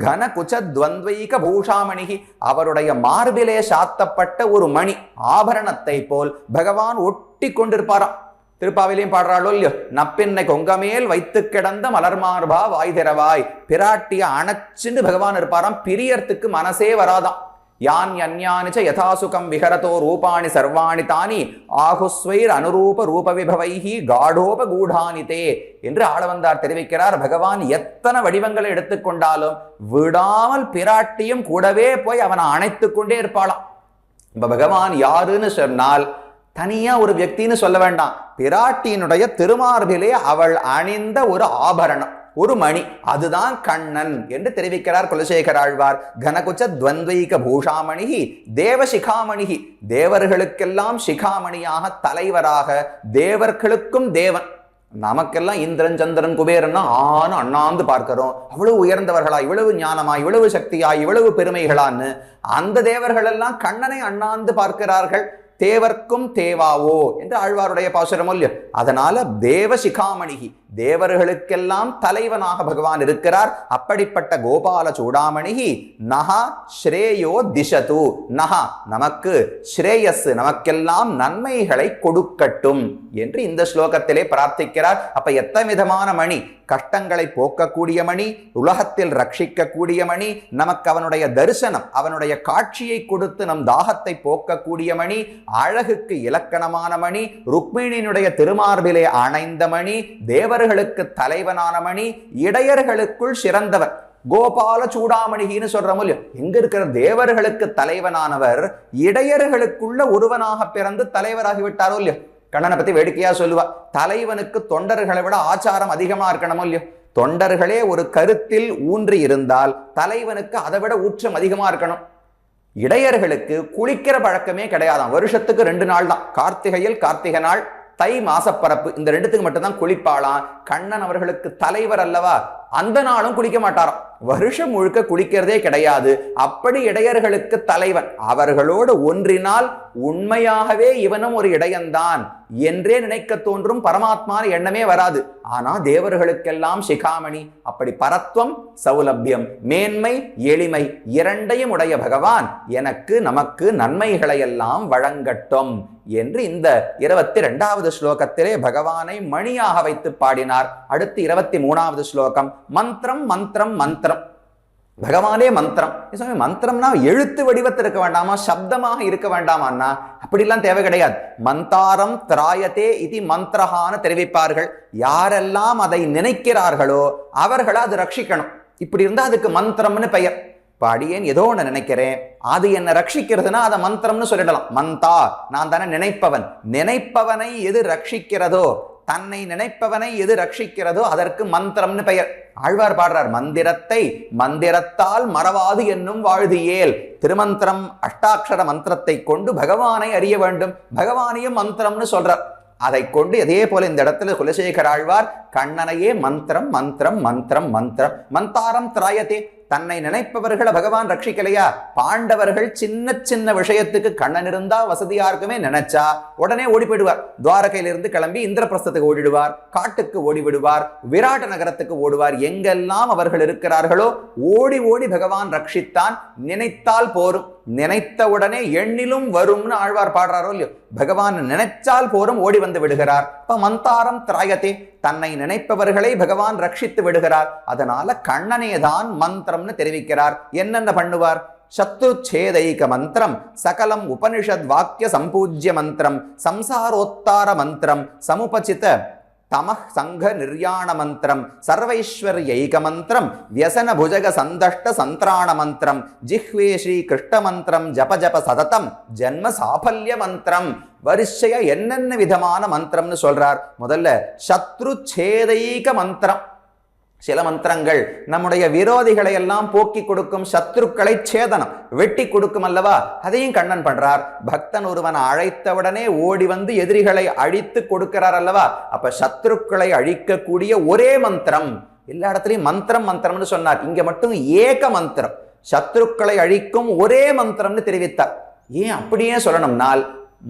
கன குச்ச துவந்த்வைக பூஷாமணிகி, அவருடைய மார்பிலே சாத்தப்பட்ட ஒரு மணி ஆபரணத்தை போல் பகவான் ஒட்டி கொண்டிருப்பாராம். திருப்பாவிலையும் பாடுறாளோ இல்லையோ, நப்பின்னை கொங்கமேல் வைத்து கிடந்த மலர்மார்பா வாய் திறவாய். பிராட்டிய அணைச்சுன்னு பகவான் இருப்பாராம், பிரியறதுக்கு மனசே வராதாம். யான் யன்யானிச்ச யதாசுகம் விஹரதோ ரூபாணி சர்வாணி தானி ஆகுஸ்வைர் அனுரூப ரூப விபவைஹி காடோப கூடானிதே என்று ஆளவந்தார் தெரிவிக்கிறார். பகவான் எத்தனை வடிவங்களை எடுத்துக்கொண்டாலும் விடாமல் பிராட்டியும் கூடவே போய் அவனை அணைத்து கொண்டே இருப்பாளாம். இப்ப பகவான் யாருன்னு சொன்னால் தனியா ஒரு வியக்தின்னு சொல்ல வேண்டாம், பிராட்டியினுடைய திருமார்பிலே அவள் அணிந்த ஒரு ஆபரணம், ஒரு மணி, அதுதான் கண்ணன் என்று தெரிவிக்கிறார் குலசேகர ஆழ்வார். கனகுச்ச துவந்த்வைக பூஷாமணிகி தேவசிகாமணிகி, தேவர்களுக்கெல்லாம் சிகாமணியாக, தலைவராக, தேவர்களுக்கும் தேவன். நமக்கெல்லாம் இந்திரன் சந்திரன் குபேரன்னா அண்ணாந்து பார்க்கிறோம், அவ்வளவு உயர்ந்தவர்களா, இவ்வளவு ஞானமா, இவ்வளவு சக்தியா, இவ்வளவு பெருமைகளான்னு. அந்த தேவர்கள் எல்லாம் கண்ணனை அண்ணாந்து பார்க்கிறார்கள். தேவர்க்கும் தேவாவோ என்று ஆழ்வாருடைய பாசுரம் இல்லையோ. அதனால தேவசிகாமணிகி, தேவர்களுக்கெல்லாம் தலைவனாக பகவான் இருக்கிறார். அப்படிப்பட்ட கோபால சூடாமணி நஹா ஸ்ரேயோ திசது, நஹா நமக்கு ஸ்ரேயஸ், நமக்கெல்லாம் நன்மைகளை கொடுக்கட்டும் என்று இந்த ஸ்லோகத்திலே பிரார்த்திக்கிறார். அப்ப எத்தனை விதமான மணி, கஷ்டங்களை போக்கக்கூடிய மணி, உலகத்தில் ரட்சிக்கக்கூடிய மணி, நமக்கு அவனுடைய தரிசனம், அவனுடைய காட்சியை கொடுத்து நம் தாகத்தை போக்கக்கூடிய மணி, அழகுக்கு இலக்கணமான மணி, ருக்மிணியினுடைய திருமார்பிலே அணைந்த மணி, தேவர்களுக்கு தலைவனான மணி, இடையர்களுக்குள் சிறந்தவர். கோபால சூடாமணிகின்னு சொல்ற மூலியம் எங்க இருக்கிற தேவர்களுக்கு தலைவனானவர் இடையர்களுக்குள்ள ஒருவனாக பிறந்து தலைவராகிவிட்டாரோ இல்லையோ. கண்ணனை பத்தி வேடிக்கையா சொல்லுவா, தலைவனுக்கு தொண்டர்களை விட ஆச்சாரம் அதிகமா இருக்கணுமோ இல்லையோ. தொண்டர்களே ஒரு கருத்தில் ஊன்றி இருந்தால் தலைவனுக்கு அதை விட ஊற்றம் அதிகமா இருக்கணும். இடையர்களுக்கு குளிக்கிற பழக்கமே கிடையாதான். வருஷத்துக்கு 2 நாள் தான், கார்த்திகையில் கார்த்திகை நாள், தை மாசப்பரப்பு, இந்த 2த்துக்கு மட்டும்தான் குளிப்பாளாம். கண்ணன் அவர்களுக்கு தலைவர் அல்லவா, அந்த நாளும் குளிக்க மாட்டாராம். வருஷம் முழுக்க குளிக்கிறதே கிடையாது. அப்படி இடையர்களுக்கு தலைவன். அவர்களோடு ஒன்றினால் உண்மையாகவே இவனும் ஒரு இடையன்தான் என்றே நினைக்க தோன்றும். பரமாத்மா எண்ணமே வராது. ஆனா தேவர்களுக்கெல்லாம் சிகாமணி. அப்படி பரத்வம் சௌலபியம், மேன்மை எளிமை இரண்டையும் உடைய பகவான் எனக்கு நமக்கு நன்மைகளை எல்லாம் வழங்கட்டும் என்று இந்த 22வது ஸ்லோகத்திலே பகவானை மணியாக வைத்து பாடினார். அடுத்து 23வது ஸ்லோகம் மந்திரம் மந்திரம் மந்திரம். பகவானே மந்திரம். மந்திரம்னா எழுத்து வடிவத்தில் இருக்க வேண்டாமா, சப்தமாக இருக்க வேண்டாமான்னா அப்படிலாம் தேவை கிடையாது. மந்தாரம் திராயத்தே இது மந்திரஹான்னு தெரிவிப்பார்கள். யாரெல்லாம் அதை நினைக்கிறார்களோ அவர்களை அது ரட்சிக்கணும். இப்படி இருந்தா அதுக்கு மந்திரம்னு பெயர். பாடியேன் ஏதோ ஒன்று நினைக்கிறேன், அது என்ன ரட்சிக்கிறதுனா அதை மந்திரம்னு சொல்லிடலாம். மந்தா, நான் தானே நினைப்பவன். நினைப்பவனை எது ரட்சிக்கிறதோ, தன்னை நினைப்பவனை எது ரட்சிக்கிறதோ அதற்கு மந்திரம்னு பெயர். ஆழ்வார் பாடுறார், மந்திரத்தை மந்திரத்தால் மறவாது என்னும் வாழ்தியேல். திருமந்திரம் அஷ்டாட்சர மந்திரத்தை கொண்டு பகவானை அறிய வேண்டும். பகவானையும் மந்திரம்னு சொல்றார். அதை கொண்டு அதே போல இந்த இடத்துல குலசேகர ஆழ்வார் கண்ணனையே மந்திரம் மந்திரம் மந்திரம் மந்திரம் மந்தாரம் திராயத்தே. தன்னை நினைப்பவர்களை பகவான் ரட்சிக்கலையா? பாண்டவர்கள் சின்ன சின்ன விஷயத்துக்கு கண்ணன் இருந்தா வசதியா இருக்குமே நினைச்சா உடனே ஓடி போயிடுவார். துவாரகையிலிருந்து கிளம்பி இந்திரபிரஸ்தத்துக்கு ஓடிடுவார், காட்டுக்கு ஓடிவிடுவார், விராட்ட நகரத்துக்கு ஓடுவார். எங்கெல்லாம் அவர்கள் இருக்கிறார்களோ ஓடி ஓடி பகவான் ரட்சித்தான். நினைத்தால் போரும், நினைத்த உடனே எண்ணிலும் வரும்னு ஆழ்வார் பாடுறாரோ இல்லையோ. பகவான் நினைச்சால் போரும், ஓடி வந்து விடுகிறார். இப்ப மந்தாரம் திராயத்தே, தன்னை நினைப்பவர்களை பகவான் ரட்சித்து விடுகிறார். அதனால கண்ணனே தான் மந்திரம்னு தெரிவிக்கிறார். என்னென்ன பண்ணுவார்? சத்ருச்சேதைக மந்திரம், சகலம் உபனிஷத் வாக்கிய சம்பூஜ்ய மந்திரம், சம்சாரோத்தார மந்திரம், சமுபசித தமஹ் சங்க நிர்யாண மந்திரம், சர்வைஸ்வர்யைக மந்திரம், வியசன புஜக சந்தஷ்ட சந்திராண மந்திரம், ஜிஹ்வே ஸ்ரீ கிருஷ்ண மந்திரம், ஜப ஜப சததம் ஜன்ம சாபல்ய மந்திரம். வரிசையா என்னென்ன விதமான மந்திரம்னு சொல்றார். முதல்ல சத்ரு சேதைக மந்திரம். சில மந்திரங்கள் நம்முடைய விரோதிகளை எல்லாம் போக்கி கொடுக்கும், சத்ருக்களை சேதனம் வெட்டி கொடுக்கும் அல்லவா, அதையும் கண்ணன் பண்றார். பக்தன் ஒருவன் அழைத்தவுடனே ஓடி வந்து எதிரிகளை அழித்து கொடுக்கிறார் அல்லவா. அப்ப சத்ருக்களை அழிக்கக்கூடிய ஒரே மந்திரம். எல்லா இடத்துலையும் மந்திரம் மந்திரம்னு சொன்னார், இங்க மட்டும் ஏக மந்திரம், சத்ருக்களை அழிக்கும் ஒரே மந்திரம்னு தெரிவித்தார். ஏன் அப்படியே சொல்லணும்னால்,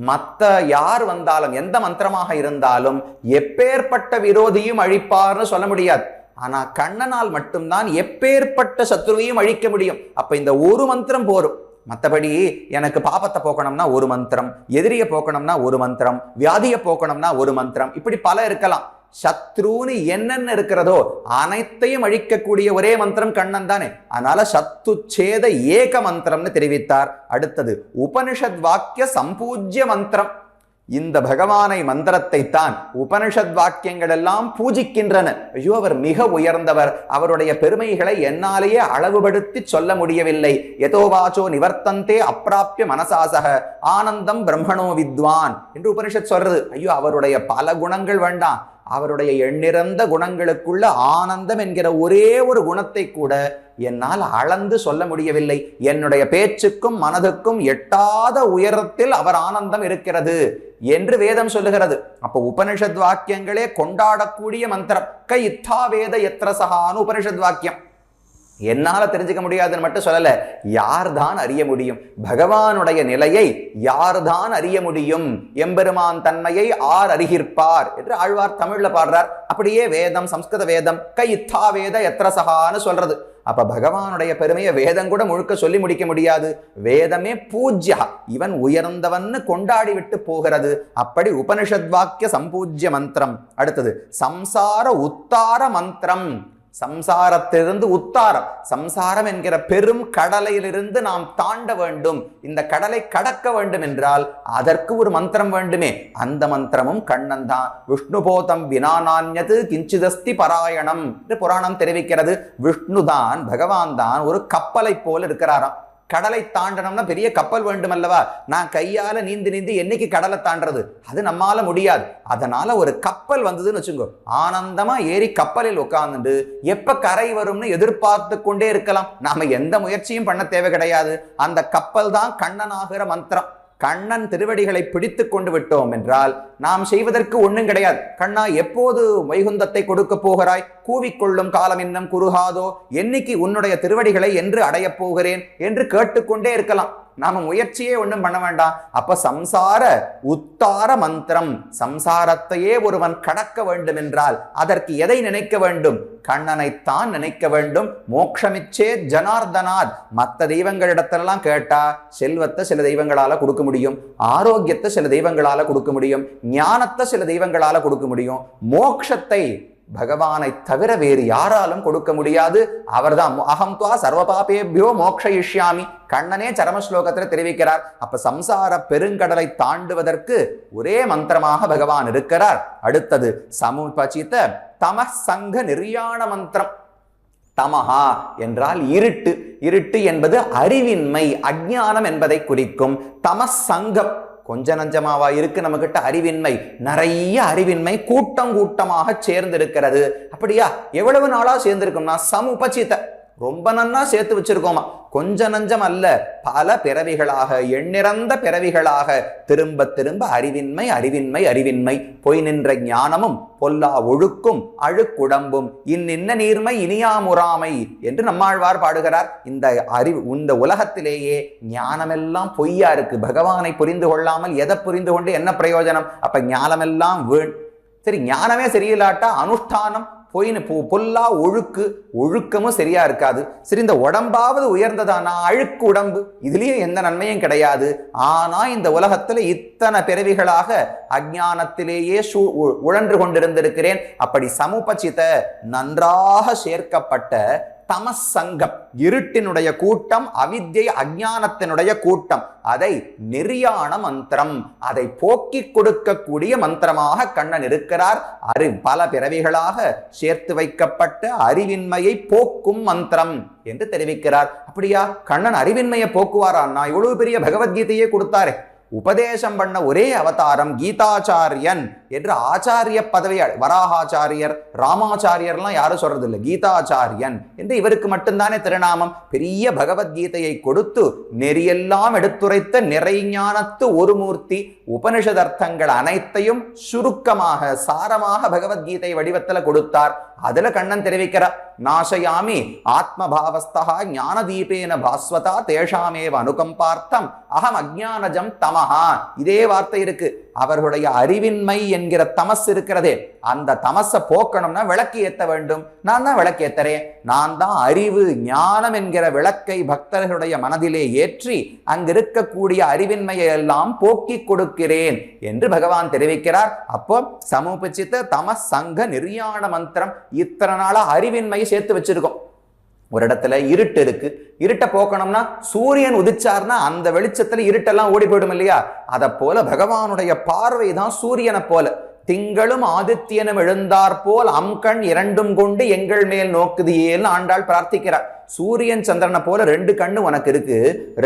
மற்ற யார் வந்தாலும் எந்த மந்திரமாக இருந்தாலும் எப்பேற்பட்ட விரோதியும் அழிப்பார்னு சொல்ல முடியாது. ஆனா கண்ணனால் மட்டும்தான் எப்பேற்பட்ட சத்ருவையும் அழிக்க முடியும். அப்ப இந்த ஒரு மந்திரம் போரும். மற்றபடி எனக்கு பாபத்தை போக்கணும்னா ஒரு மந்திரம், எதிரியை போக்கணும்னா ஒரு மந்திரம், வியாதியை போக்கணும்னா ஒரு மந்திரம், இப்படி பல இருக்கலாம். சத்ருன்னு என்னென்ன இருக்கிறதோ அனைத்தையும் அழிக்கக்கூடிய ஒரே மந்திரம் கண்ணன் தானே. அதனால சத்து சேத ஏக மந்திரம்னு தெரிவித்தார். அடுத்தது உபனிஷத் வாக்கிய சம்பூஜ்ய மந்திரம். இந்த பகவானை மந்திரத்தை தான் உபனிஷத் வாக்கியங்கள் எல்லாம் பூஜிக்கின்றன. ஐயோ, அவர் மிக உயர்ந்தவர், அவருடைய பெருமைகளை என்னாலேயே அளவுபடுத்தி சொல்ல முடியவில்லை. யதோவாச்சோ நிவர்த்தந்தே அப்பிராப்ய மனசாசக ஆனந்தம் பிரம்மணோ வித்வான் என்று உபனிஷத் சொல்றது. ஐயோ, அவருடைய பல குணங்கள் வேண்டாம், அவருடைய எண்ணிறந்த குணங்களுக்குள்ள ஆனந்தம் என்கிற ஒரே ஒரு குணத்தை கூட என்னால் அளந்து சொல்ல முடியவில்லை. என்னுடைய பேச்சுக்கும் மனதுக்கும் எட்டாத உயரத்தில் அவர் ஆனந்தம் இருக்கிறது என்று வேதம் சொல்லுகிறது. அப்ப உபனிஷத் வாக்கியங்களே கொண்டாடக்கூடிய மந்திரம். க இத்தா வேத எத்திர சகான்னு உபனிஷத் வாக்கியம். என்னால தெரிஞ்சுக்க முடியாதுன்னு மட்டும் சொல்லல, யார்தான் அறிய முடியும் பகவானுடைய நிலையை? யார்தான் அறிய முடியும்? எம்பெருமான் தன்மையை ஆர் அறிகிற்பார் என்று ஆழ்வார் தமிழ்ல பாடுறார். அப்படியே வேதம், சம்ஸ்கிருத வேதம் கைத்தா வேத எத்ரசகான்னு சொல்றது. அப்ப பகவானுடைய பெருமையை வேதம் கூட முழுக்க சொல்லி முடிக்க முடியாது. வேதமே பூஜ்யா, இவன் உயர்ந்தவன்னு கொண்டாடி விட்டு போகிறது. அப்படி உபனிஷத் வாக்கிய சம்பூஜ்ய மந்திரம். அடுத்தது சம்சார உத்தார மந்திரம். சம்சாரத்திலிருந்து உத்தாரம், சம்சாரம் என்கிற பெரும் கடலையிலிருந்து நாம் தாண்ட வேண்டும். இந்த கடலை கடக்க வேண்டும் என்றால் அதற்கு ஒரு மந்திரம் வேண்டுமே. அந்த மந்திரமும் கண்ணன் தான். விஷ்ணு போதம் வினானான்யது கிஞ்சிதஸ்தி பராயணம் என்று புராணம் தெரிவிக்கிறது. விஷ்ணு தான், பகவான் தான் ஒரு கப்பலை போல் இருக்கிறாராம். கடலை தாண்டணும்னா பெரிய கப்பல் வேண்டும் அல்லவா? நான் கையால நீந்தி நீந்தி என்னைக்கு கடலை தாண்டறது? அது நம்மால முடியாது. அதனால ஒரு கப்பல் வந்ததுன்னு வச்சுக்கோ, ஆனந்தமா ஏறி கப்பலில் உட்கார்ந்துட்டு எப்ப கரை வரும்னு எதிர்பார்த்து கொண்டே இருக்கலாம். நாம எந்த முயற்சியும் பண்ண தேவை கிடையாது. அந்த கப்பல் தான் கண்ணனாகிற மந்திரம். கண்ணன் திருவடிகளை பிடித்து கொண்டு விட்டோம் என்றால் நாம் செய்வதற்கு ஒண்ணும் கிடையாது. கண்ணா, எப்போது வைகுந்தத்தை கொடுக்க போகிறாய்? கூவிக்கொள்ளும் காலம் இன்னும் குறுகாதோ? என்னைக்கு உன்னுடைய திருவடிகளை என்று அடையப் போகிறேன் என்று கேட்டுக்கொண்டே இருக்கலாம். நாம முயற்சியே ஒண்ணும் பண்ண வேண்டாம். அப்ப சம்சார உத்தார மந்திரம். சம்சாரத்தையே ஒருவன் கடக்க வேண்டும் என்றால் அதற்கு எதை நினைக்க வேண்டும்? கண்ணனைத்தான் நினைக்க வேண்டும். மோட்சமிச்சே ஜனார்தனாத். மற்ற தெய்வங்களிடத்திலெல்லாம் கேட்டா செல்வத்தை சில தெய்வங்களால கொடுக்க முடியும், ஆரோக்கியத்தை சில தெய்வங்களால கொடுக்க முடியும், ஞானத்தை சில தெய்வங்களால கொடுக்க முடியும். மோட்சத்தை பகவானை தவிர வேறு யாராலும் கொடுக்க முடியாது. அவர்தான் அகம் துவா சர்வபாபேபியோ மோக்ஷயிஷ்யாமி. கண்ணனே சரம ஸ்லோகத்தில் தெரிவிக்கிறார். அப்ப சம்சார பெருங்கடலை தாண்டுவதற்கு ஒரே மந்திரமாக பகவான் இருக்கிறார். அடுத்தது சமுபசித தமசங்க நிர்யாண மந்திரம். தமஹா என்றால் இருட்டு. இருட்டு என்பது அறிவின்மை, அஞ்ஞானம் என்பதை குறிக்கும். தமசங்கம் கொஞ்ச நஞ்சமாவா இருக்கு நம்மகிட்ட அறிவின்மை? நிறைய அறிவின்மை கூட்டம் கூட்டமாக சேர்ந்திருக்கிறது. அப்படியா? எவ்வளவு நாளா சேர்ந்திருக்கும்னா சமுபசித, ரொம்ப நன்னா சேர்த்து வச்சிருக்கோமா. கொஞ்ச நஞ்சம் அல்ல, பல பிறவிகளாக, எண்ணிறந்த பிறவிகளாக திரும்ப திரும்ப அறிவின்மை அறிவின்மை அறிவின்மை. பொய் நின்ற ஞானமும் பொல்லா ஒழுக்கும் அழுக்குடம்பும் இன்னின்ன நீர்மை இனியாமுறாமை என்று நம்மாழ்வார் பாடுகிறார். இந்த அறிவு, இந்த உலகத்திலேயே ஞானமெல்லாம் பொய்யா இருக்கு. பகவானை புரிந்து கொள்ளாமல் எதை புரிந்து கொண்டு என்ன பிரயோஜனம்? அப்ப ஞானமெல்லாம் வீண். சரி, ஞானமே சரியில்லாட்டா அனுஷ்டானம் பொல்லா ஒழுக்கு, ஒழுக்கமும் சரியா இருக்காது. சரி, இந்த உடம்பாவது உயர்ந்ததானா? அழுக்கு உடம்பு, இதுலயும் எந்த நன்மையும் கிடையாது. ஆனா இந்த உலகத்துல இத்தனை பிறவிகளாக அஞ்ஞானத்திலேயே உழன்று கொண்டிருந்திருக்கிறேன். அப்படி சமுபசித, நன்றாக சேர்க்கப்பட்ட தமசங்கம், இருட்டினுடைய கூட்டம், அவித்யை அஞ்ஞானத்தினுடைய கூட்டம், அதை நிர்யாண மந்திரம், அதை போக்கி கொடுக்கக்கூடிய மந்திரமாக கண்ணன் இருக்கிறார். பல பிறவிகளாக சேர்த்து வைக்கப்பட்ட அறிவின்மையை போக்கும் மந்திரம் என்று தெரிவிக்கிறார். அப்படியா? கண்ணன் அறிவின்மையை போக்குவாரான்னா இவ்வளவு பெரிய பகவத்கீதையே கொடுத்தாரே. உபதேசம் பண்ண ஒரே அவதாரம் கீதாச்சாரியன் என்று ஆச்சாரிய பதவி. வராகாச்சாரியர், ராமாச்சாரியர்லாம் யாரும் சொல்றது இல்லை, கீதாச்சாரியன் என்று இவருக்கு மட்டும்தானே திருநாமம். பெரிய பகவத்கீதையை கொடுத்து நெறியெல்லாம் எடுத்துரைத்த நிறைஞானத்து ஒரு மூர்த்தி. உபனிஷதர்த்தங்கள் அனைத்தையும் சுருக்கமாக சாரமாக பகவத்கீதை வடிவத்துல கொடுத்தார். அதுல கண்ணன் தெரிவிக்கிறார், நாசயாமி ஆத்மபாவஸ்தா ஞானதீபேன பாஸ்வதா தேஷாமேவ அனுகம்பார்த்தம் அகம் அஜ்ஞானஜம் தமஹா. இதே வார்த்தை இருக்கு. அவர்களுடைய அறிவின்மை என்கிற தமஸ் இருக்கிறதே, அந்த தமஸை போக்கணும்னா விளக்கு ஏத்த வேண்டும். நான் தான் விளக்கு ஏத்தறேன். நான் தான் அறிவு ஞானம் என்கிற விளக்கை பக்தர்களுடைய மனதிலே ஏற்றி அங்கு இருக்கக்கூடிய அறிவின்மையை எல்லாம் போக்கி கொடுக்கிறேன் என்று பகவான் தெரிவிக்கிறார். அப்போ சமுபசித தமஸ் சங்க நிர்யாண மந்திரம். இத்தனை நாளா அறிவின்மையை சேர்த்து வச்சிருக்கோம். ஒரு இடத்துல இருட்டு இருக்கு, இருட்டை போக்கணும்னா சூரியன் உதிச்சார்னா அந்த வெளிச்சத்துல இருட்டெல்லாம் ஓடி போயிடும் இல்லையா? அதை போல பகவானுடைய பார்வை தான் சூரியனை போல. திங்களும் ஆதித்யனும் எழுந்தார் போல் அம்கண் இரண்டும் கொண்டு எங்கள் மேல் நோக்குதியேன்னு ஆண்டாள் பிரார்த்திக்கிறார். சூரியன் சந்திரனை போல ரெண்டு கண்ணு உனக்கு இருக்கு,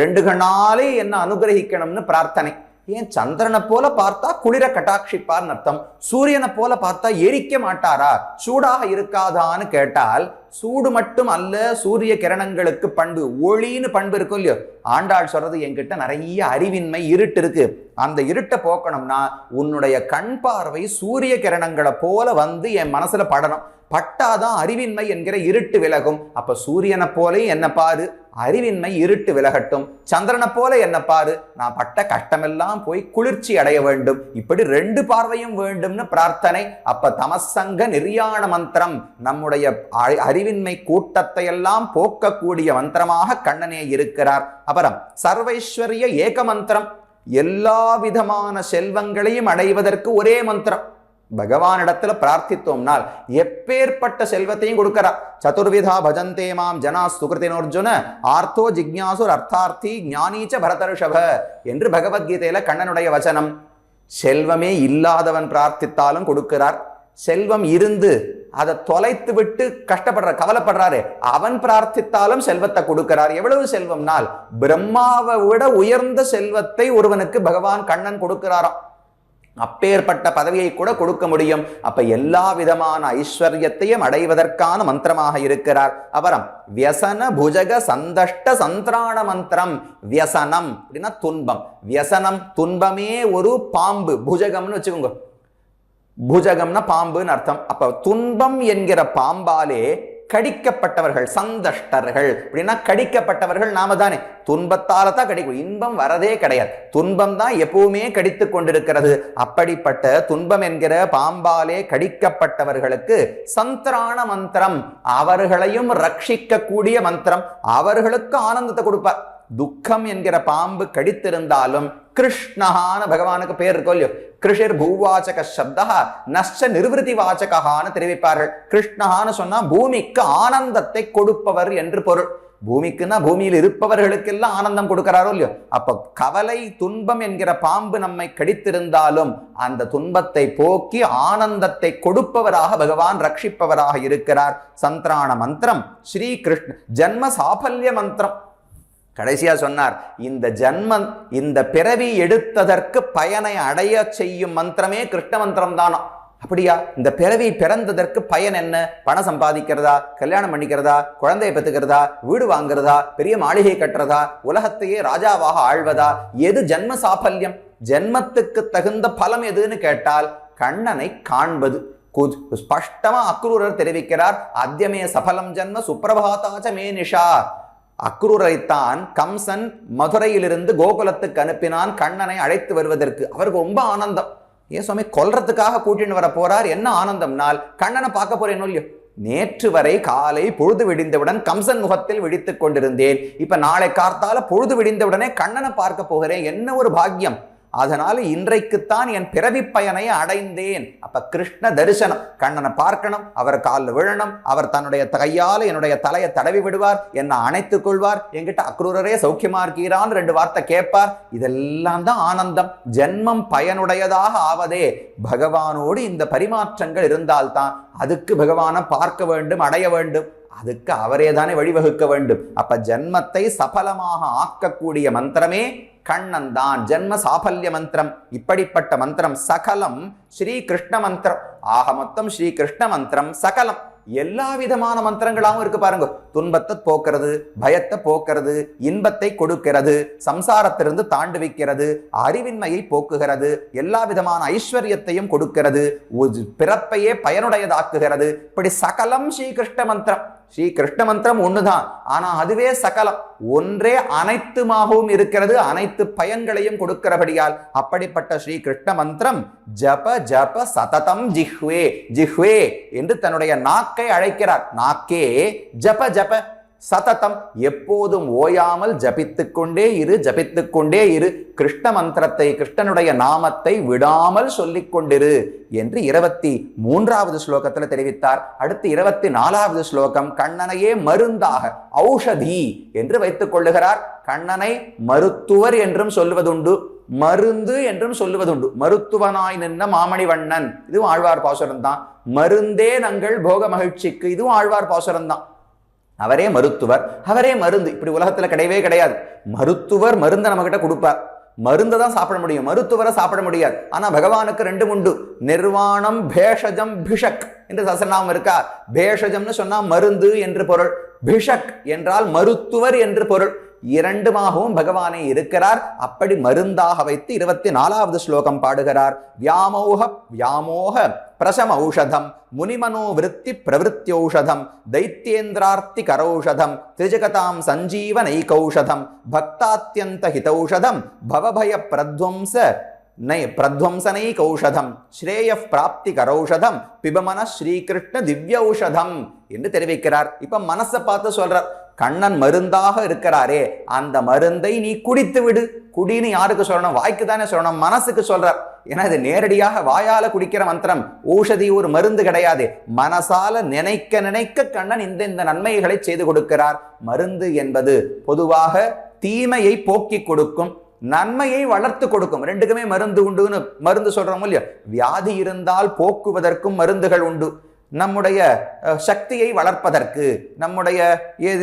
ரெண்டு கண்ணாலே என்ன அனுகிரகிக்கணும்னு பிரார்த்தனை. ஏன் சந்திரனை போல பார்த்தா குளிர கட்டாட்சிப்பார்னு அர்த்தம், சூரியனை போல பார்த்தா எரிக்க மாட்டாரா, சூடாக இருக்காதான்னு கேட்டால் சூடு மட்டும் அல்ல, சூரிய கிரணங்களுக்கு பண்பு ஒளின்னு பண்பு இருக்கும் இல்லையோ. ஆண்டாள் சொல்றது என்கிட்ட நிறைய அறிவின்மை இருட்டு இருக்கு, அந்த இருட்டை போக்கணும்னா உன்னுடைய கண் பார்வை சூரிய கிரணங்களை போல வந்து என் மனசுல படணும், பட்டாதான் அறிவின்மை என்கிற இருட்டு விலகும். அப்ப சூரியனை போல என்ன பாரு, அறிவின்மை இருட்டு விலகட்டும், சந்திரனை போல என்ன பாரு, நான் பட்ட கஷ்டமெல்லாம் போய் குளிர்ச்சி அடைய வேண்டும். இப்படி ரெண்டு பார்வையும் வேண்டும்னு பிரார்த்தனை. அப்ப தமசங்க நிர்யாண மந்திரம் நம்முடைய அறிவின்மை கூட்டத்தை எல்லாம் போக்கக்கூடிய மந்திரமாக கண்ணனே இருக்கிறார். அப்புறம் சர்வைஸ்வரிய ஏக மந்திரம், எல்லா விதமான செல்வங்களையும் அடைவதற்கு ஒரே மந்திரம். பகவானிடத்துல பிரார்த்தித்தோம்னால் எப்பேற்பட்ட செல்வத்தையும் கொடுக்கிறார். சதுர்விதா பஜந்தே மாம் ஜனா சுகிருத்தினோர்ஜுன ஆர்த்தோ ஜிக்ஞாசுர் அர்த்தார்த்தி ஞானீச்ச பரதர்ஷப என்று பகவத்கீதையில கண்ணனுடைய வசனம். செல்வமே இல்லாதவன் பிரார்த்தித்தாலும் கொடுக்கிறார், செல்வம் இருந்து அதை தொலைத்து விட்டு கவலைப்படுறாரு அவன் பிரார்த்தித்தாலும் செல்வத்தை கொடுக்கிறார். எவ்வளவு செல்வம்னால் பிரம்மாவை விட உயர்ந்த செல்வத்தை ஒருவனுக்கு பகவான் கண்ணன் கொடுக்கிறாராம். அப்பேற்பட்ட பதவியை கூட கொடுக்க முடியும். அப்ப எல்லா விதமான ஐஸ்வர்யத்தையும் அடைவதற்கான மந்திரமாக இருக்கிறார். அப்புறம் வியசன புஜக சந்தஷ்ட சந்திராண மந்திரம். வியசனம் அப்படின்னா துன்பம், வியசனம் துன்பமே ஒரு பாம்பு, புஜகம்னு வச்சுக்கோங்க, புஜகம்னா பாம்புன்னு அர்த்தம். அப்ப துன்பம் என்கிற பாம்பாலே கடிக்கப்பட்டவர்கள் சந்தஷ்டர்கள் அப்படின்னா கடிக்கப்பட்டவர்கள் நாம தானே, துன்பத்தால தான் கடிக்கும், இன்பம் வரதே கிடையாது, துன்பம் தான் எப்பவுமே கடித்து கொண்டிருக்கிறது. அப்படிப்பட்ட துன்பம் என்கிற பாம்பாலே கடிக்கப்பட்டவர்களுக்கு சந்திராண மந்திரம், அவர்களையும் ரட்சிக்க கூடிய மந்திரம், அவர்களுக்கு ஆனந்தத்தை கொடுப்பார். துக்கம் என்கிற பாம்பு கடித்திருந்தாலும் கிருஷ்ணஹான பகவானுக்கு பேர் இருக்கோ இல்லையோ, கிருஷிர் பூவாச்சக சப்தா நஷ்ட நிர்வൃதி வாச்சகான்னு தெரிவிப்பார்கள். கிருஷ்ணஹான்னு சொன்னா பூமிக்கு ஆனந்தத்தை கொடுப்பவர் என்று பொருள். பூமிக்குன்னா பூமியில் இருப்பவர்களுக்கெல்லாம் ஆனந்தம் கொடுக்கிறாரோ இல்லையோ. அப்ப கவலை துன்பம் என்கிற பாம்பு நம்மை கடித்திருந்தாலும் அந்த துன்பத்தை போக்கி ஆனந்தத்தை கொடுப்பவராக பகவான் ரட்சிப்பவராக இருக்கிறார். சந்திராண மந்திரம் ஸ்ரீ கிருஷ்ண ஜன்ம சாபல்ய மந்திரம். கடைசியா சொன்னார், இந்த பிறவி எடுத்ததற்கு பயனை அடைய செய்யும் மந்திரமே கிருஷ்ண மந்திரம் தானா. அப்படியா, இந்த பிறவி பிறந்ததற்கு பயன் என்ன? பணம் சம்பாதிக்கிறதா, கல்யாணம் பண்ணிக்கிறதா, குழந்தையை பெற்றுக்கிறதா, வீடு வாங்குறதா, பெரிய மாளிகை கட்டுறதா, உலகத்தையே ராஜாவாக ஆழ்வதா, எது ஜன்ம சாபல்யம்? ஜென்மத்துக்கு தகுந்த பலம் எதுன்னு கேட்டால் கண்ணனை காண்பது. ஸ்பஷ்டமா அக்ரூரர் தெரிவிக்கிறார், அத்யமே சபலம் ஜன்ம சுப்பிரபாதாச்ச மே நிஷா. அக்ரூரைத்தான் கம்சன் மதுரையிலிருந்து கோகுலத்துக்கு அனுப்பினான் கண்ணனை அழைத்து வருவதற்கு. அவருக்கு ரொம்ப ஆனந்தம். ஏன் சுவாமி கொல்றதுக்காக கூட்டின்னு வர போறார், என்ன ஆனந்தம்னால் கண்ணனை பார்க்க போறேன் இல்லையோ. நேற்று வரை காலை பொழுது விடிந்தவுடன் கம்சன் முகத்தில் விழித்துக் கொண்டிருந்தேன், இப்ப நாளை கார்த்தால பொழுது விடிந்தவுடனே கண்ணனை பார்க்க போகிறேன், என்ன ஒரு பாக்கியம். அதனால இன்றைக்குத்தான் என் பிறவி பயனை அடைந்தேன். அப்ப கிருஷ்ண தரிசனம், கண்ணனை பார்க்கணும், அவர் காலில் விழணும், அவர் தன்னுடைய கையால என்னுடைய தலையை தடவி விடுவார், என்னை அணைத்துக் கொள்வார், என்கிட்ட அக்ரூரரே சௌக்கியமா இருக்கீரான்னு 2 வார்த்தை கேட்பார். இதெல்லாம் தான் ஆனந்தம். ஜென்மம் பயனுடையதாக ஆவதே பகவானோடு இந்த பரிமாற்றங்கள் இருந்தால்தான். அதுக்கு பகவானை பார்க்க வேண்டும், அடைய வேண்டும், அதுக்கு அவரே தானே வழிவகுக்க வேண்டும். அப்ப ஜென்மத்தை சபலமாக ஆக்கக்கூடிய மந்திரமே கண்ணன் தான், ஜென்ம சாபல்ய மந்திரம். இப்படிப்பட்ட மந்திரம் சகலம் ஸ்ரீ கிருஷ்ண மந்திரம். ஆக மொத்தம் ஸ்ரீ கிருஷ்ண மந்திரம் சகலம், எல்லா விதமான மந்திரங்களாகவும் இருக்கு பாருங்க. துன்பத்தை போக்குறது, பயத்தை போக்குறது, இன்பத்தை கொடுக்கிறது, சம்சாரத்திலிருந்து தாண்டுவிக்கிறது, அறிவின்மையை போக்குகிறது, எல்லா விதமான ஐஸ்வர்யத்தையும் கொடுக்கிறது, பிறப்பையே பயனுடையதாக்குகிறது. இப்படி சகலம் ஸ்ரீ கிருஷ்ண மந்திரம். ஸ்ரீ கிருஷ்ண மந்திரம் ஒண்ணுதான், ஆனா அதுவே சகலம், ஒன்றே அனைத்துமாகவும் இருக்கிறது, அனைத்து பயன்களையும் கொடுக்கிறபடியால் அப்படிப்பட்ட ஸ்ரீ கிருஷ்ண மந்திரம் ஜப ஜப சததம் ஜிஹ்வே. ஜிஹ்வே என்று தன்னுடைய நாக்கை அழைக்கிறார். நாக்கே ஜப ஜப சததம், எப்போதும் ஓயாமல் ஜபித்துக் கொண்டே இரு, ஜபித்துக் கொண்டே இரு. கிருஷ்ண மந்திரத்தை, கிருஷ்ணனுடைய நாமத்தை விடாமல் சொல்லிக் கொண்டிரு என்று 23வது ஸ்லோகத்தில் தெரிவித்தார். அடுத்து 24வது ஸ்லோகம் கண்ணனையே மருந்தாக ஔஷதி என்று வைத்துக் கொள்ளுகிறார். கண்ணனை மருத்துவர் என்றும் சொல்லுவதுண்டு, மருந்து என்றும் சொல்லுவதுண்டு. மருத்துவனாய் நின்ன மாமணிவண்ணன், இதுவும் ஆழ்வார் பாசுரம் தான். மருந்தே நங்கள் போக மகிழ்ச்சிக்கு, இதுவும் ஆழ்வார் பாசுரம் தான். அவரே மருத்துவர், அவரே மருந்து. இப்படி உலகத்துல கிடையவே கிடையாது. மருத்துவர் மருந்தை நம்ம கிட்ட கொடுப்பார், மருந்து தான் சாப்பிட முடியும், மருத்துவரை சாப்பிட முடியாது. ஆனா பகவானுக்கு ரெண்டும் உண்டு. நிர்வாணம் பேஷஜம் பிஷக் என்று சசநாமம் இருக்கா. பேஷஜம்னு சொன்னா மருந்து என்று பொருள், பிஷக் என்றால் மருத்துவர் என்று பொருள். இரண்டுமாகவும் பகவானே இருக்கிறார். அப்படி மருந்தாக வைத்து 24வது ஸ்லோகம் பாடுகிறார். வியாமோக பிரசம ஔஷதம் முனிமனோ விருத்தி பிரவருத்தியௌஷதம் தைத்யேந்திரார்த்தி கரௌஷதம் திரிஜகதாம் சஞ்சீவனைகௌஷதம் பக்தாத்யந்த ஹிதௌஷதம் பவபய பிரத்வம்சனைகௌஷதம் ஸ்ரேய பிராப்தி கரௌஷதம் பிபமன ஸ்ரீகிருஷ்ண திவ்யௌஷதம் என்று தெரிவிக்கிறார். இப்ப மனசை பார்த்து சொல்றார், கண்ணன் மருந்தாக இருக்கிறாரே, அந்த மருந்தை நீ குடித்து விடு. குடின்னு யாருக்கு சொல்லணும்? வாய்க்கு தானே சொல்லணும், மனசுக்கு சொல்றார். ஏன்னா இது நேரடியாக வாயால குடிக்கிற மந்திரம், ஊஷதி ஒரு மருந்து கிடையாது. மனசால நினைக்க நினைக்க கண்ணன் இந்த நன்மைகளை செய்து கொடுக்கிறார். மருந்து என்பது பொதுவாக தீமையை போக்கி கொடுக்கும், நன்மையை வளர்த்து கொடுக்கும். ரெண்டுக்குமே மருந்து உண்டுன்னு மருந்து சொல்றோம் இல்லையா? வியாதி இருந்தால் போக்குவதற்கும் மருந்துகள் உண்டு. நம்முடைய சக்தியை வளர்ப்பதற்கு, நம்முடைய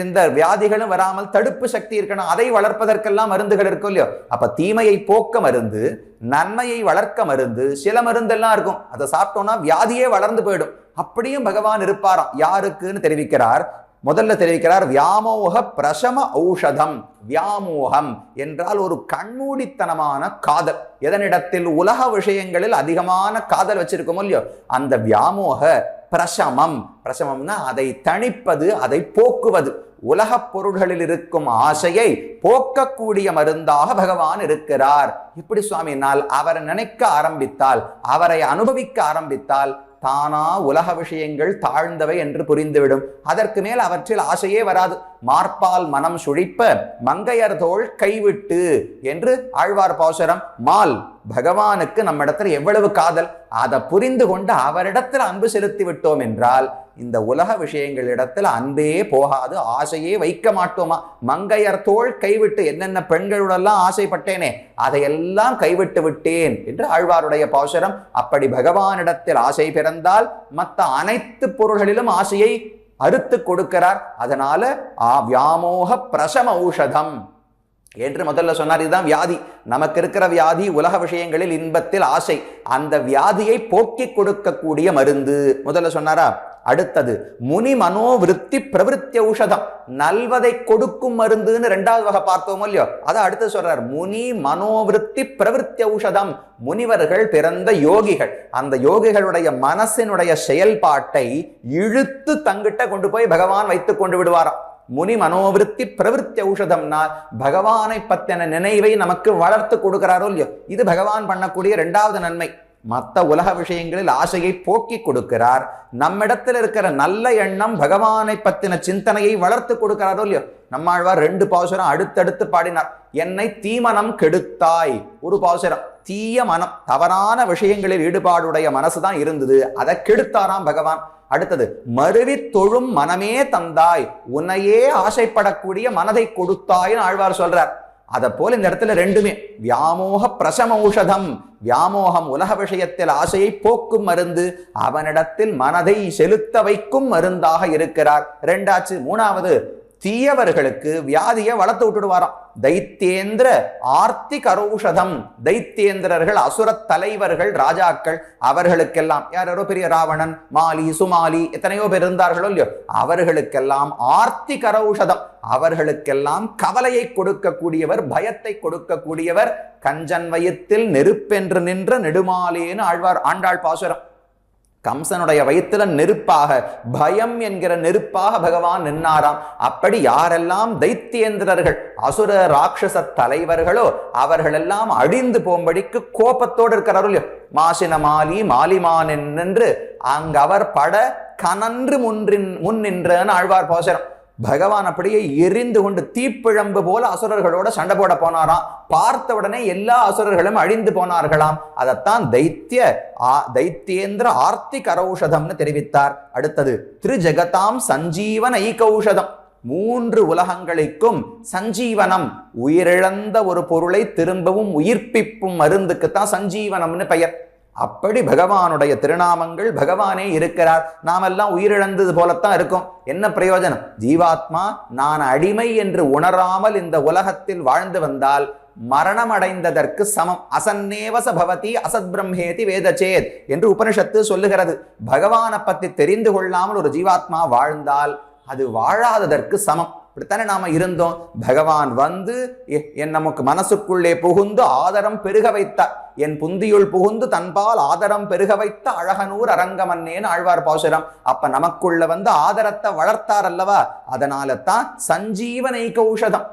இந்த வியாதிகளும் வராமல் தடுப்பு சக்தி இருக்கணும், அதை வளர்ப்பதற்கெல்லாம் மருந்துகள் இருக்கும் இல்லையோ? அப்ப தீமையை போக்க மருந்து, நன்மையை வளர்க்க மருந்து, சில மருந்தெல்லாம் இருக்கும். அதை சாப்பிட்டோம்னா வியாதியே வளர்ந்து போயிடும். அப்படியும் பகவான் இருப்பாராம். யாருக்குன்னு தெரிவிக்கிறார். முதல்ல தெரிவிக்கிறார் வியாமோக பிரசம ஔஷதம். வியாமோகம் என்றால் ஒரு கண்மூடித்தனமான காதல். எதனிடத்தில்? உலக விஷயங்களில் அதிகமான காதல் வச்சிருக்கோம் இல்லையோ, அந்த வியாமோக பிரசமம். பிரசமம்னா அதை தணிப்பது, அதை போக்குவது. உலக பொருள்களில் இருக்கும் ஆசையை போக்கக்கூடிய மருந்தாக பகவான் இருக்கிறார். இப்படி சுவாமினால் அவரை நினைக்க ஆரம்பித்தால், அவரை அனுபவிக்க ஆரம்பித்தால் தானா உலக விஷயங்கள் தாழ்ந்தவை என்று புரிந்துவிடும். அதற்கு மேல் அவற்றில் ஆசையே வராது. மார்பால் மனம் சுழிப்ப மங்கையர் தோள் கைவிட்டு என்று ஆழ்வார் பாசுரம். மால் பகவானுக்கு நம்மிடத்துல எவ்வளவு காதல், அதை புரிந்து கொண்டு அவரிடத்தில் அன்பு செலுத்தி விட்டோம் என்றால் இந்த உலக விஷயங்களிடத்தில் அன்பே போகாது, ஆசையே வைக்க மாட்டோமா. மங்கையர் தோள் கைவிட்டு, என்னென்ன பெண்களுடெல்லாம் ஆசைப்பட்டேனே அதையெல்லாம் கைவிட்டு விட்டேன் என்று ஆழ்வாருடைய பாசுரம். அப்படி பகவானிடத்தில் ஆசை பிறந்தால் மற்ற அனைத்து பொருள்களிலும் ஆசையை அறுத்து கொடுக்கிறார். அதனால வியாமோக பிரசம ஔஷதம் என்று முதல்ல சொன்னார். இதுதான் வியாதி. நமக்கு இருக்கிற வியாதி உலக விஷயங்களில் இன்பத்தில் ஆசை. அந்த வியாதியை போக்கி கொடுக்கக்கூடிய மருந்து முதல்ல சொன்னாரா. அடுத்தது முனி மனோவிருத்தி பிரவருத்தி ஔஷதம், நல்வதை கொடுக்கும் மருந்துன்னு ரெண்டாவது வகை பார்த்தோமோ இல்லையோ, அதை அடுத்து சொல்றார். முனி மனோவிருத்தி பிரவருத்தி ஔஷதம். முனிவர்கள் பிறந்த யோகிகள், அந்த யோகிகளுடைய மனசினுடைய செயல்பாட்டை இழுத்து தங்கிட்ட கொண்டு போய் பகவான் வைத்துக் கொண்டு விடுவாராம். முனி மனோவிருத்தி பிரவருத்தி ஔஷதம்னா பகவானை பத்தின நினைவை நமக்கு வளர்த்து கொடுக்கிறாரோ இல்லையோ, இது பகவான் பண்ணக்கூடிய இரண்டாவது நன்மை. மற்ற உலக விஷயங்களில் ஆசையை போக்கி கொடுக்கிறார். நம்மிடத்தில் இருக்கிற நல்ல எண்ணம் பகவானை பத்தின சிந்தனையை வளர்த்து கொடுக்கிறாரோ இல்லையோ. நம்மாழ்வார் 2 பாசுரம் அடுத்தடுத்து பாடினார். என்னை தீமனம் கெடுத்தாய் ஒரு பாசுரம். தீய மனம், தவறான விஷயங்களில் ஈடுபாடுடைய மனசுதான் இருந்தது, அதை கெடுத்தாராம் பகவான். அடுத்தது மருவி தொழும் மனமே தந்தாய், உன்னையே ஆசைப்படக்கூடிய மனதை கொடுத்தாய்னு ஆழ்வார் சொல்றார். அதை போல இந்த இடத்துல ரெண்டுமே வியாமோக பிரசம ஔஷதம். வியாமோகம் உலக விஷயத்தில் ஆசையை போக்கும் மருந்து, அவனிடத்தில் மனதை செலுத்த வைக்கும் மருந்தாக இருக்கிறார். ரெண்டாச்சு. மூணாவது, தீயவர்களுக்கு வியாதியை வளர்த்து விட்டுடுவாராம். தைத்யேந்திர ஆர்த்தி கரௌஷதம். தைத்யேந்திரர்கள் அசுரத் தலைவர்கள், ராஜாக்கள், அவர்களுக்கெல்லாம் யாரோ பெரிய ராவணன், மாலி, சுமாலி, எத்தனையோ பேர் இருந்தார்களோ இல்லையோ, அவர்களுக்கெல்லாம் ஆர்த்தி கரௌஷதம். அவர்களுக்கெல்லாம் கவலையை கொடுக்கக்கூடியவர், பயத்தை கொடுக்கக்கூடியவர். கஞ்சன் வயிற்றில் நெருப்பென்று நின்ற நெடுமாலேன்னு ஆண்டாள் பாசுரம். கம்சனுடைய வயிற்றுல நெருப்பாக, பயம் என்கிற நெருப்பாக பகவான் நின்னாராம். அப்படி யாரெல்லாம் தைத்தியேந்திரர்கள், அசுர ராட்சச தலைவர்களோ அவர்களெல்லாம் அழிந்து போகும்படிக்கு கோபத்தோடு இருக்கிறாரோ இல்லையோ. மாசின மாலி மாலிமான் என்று அங்கு அவர் பட கனன்று முன் நின்றன்னு ஆழ்வார் பாசுரம். பகவான் அப்படியே எரிந்து கொண்டு தீப்பிழம்பு போல அசுரர்களோட சண்டை போட போனாராம். பார்த்த உடனே எல்லா அசுரர்களும் அழிந்து போனார்களாம். அதைத்தான் தைத்யேந்திர ஆர்த்தி கரௌஷதம்னு தெரிவித்தார். அடுத்தது திரிஜகதாம் சஞ்சீவன ஐகௌஷதம். 3 உலகங்களுக்கும் சஞ்சீவனம், உயிரிழந்த ஒரு பொருளை திரும்பவும் உயிர்ப்பிப்பும் மருந்துக்குத்தான் சஞ்சீவனம்னு பெயர். அப்படி பகவானுடைய திருநாமங்கள், பகவானே இருக்கிறார். நாமெல்லாம் உயிரிழந்தது போலத்தான் இருக்கும். என்ன பிரயோஜனம்? ஜீவாத்மா நான் அடிமை என்று உணராமல் இந்த உலகத்தில் வாழ்ந்து வந்தால் மரணம் அடைந்ததற்கு சமம். அசன்னேவச பவதி அசத் பிரம்மேதி வேதச்சேத் என்று உபனிஷத்து சொல்லுகிறது. பகவானை பத்தி தெரிந்து கொள்ளாமல் ஒரு ஜீவாத்மா வாழ்ந்தால் அது வாழாததற்கு சமம். இப்படித்தானே நாம இருந்தோம். பகவான் வந்து என் நமக்கு மனசுக்குள்ளே புகுந்து ஆதரம் பெருக வைத்தார். என் புந்தியுள் புகுந்து தன்பால் ஆதரம் பெருக வைத்த அழகனூர் அரங்கமன்னேன்னு ஆழ்வார் பாசுரம். அப்ப நமக்குள்ள வந்து ஆதரத்தை வளர்த்தார் அல்லவா. அதனால தான் சஞ்சீவனைக ஔஷதம்,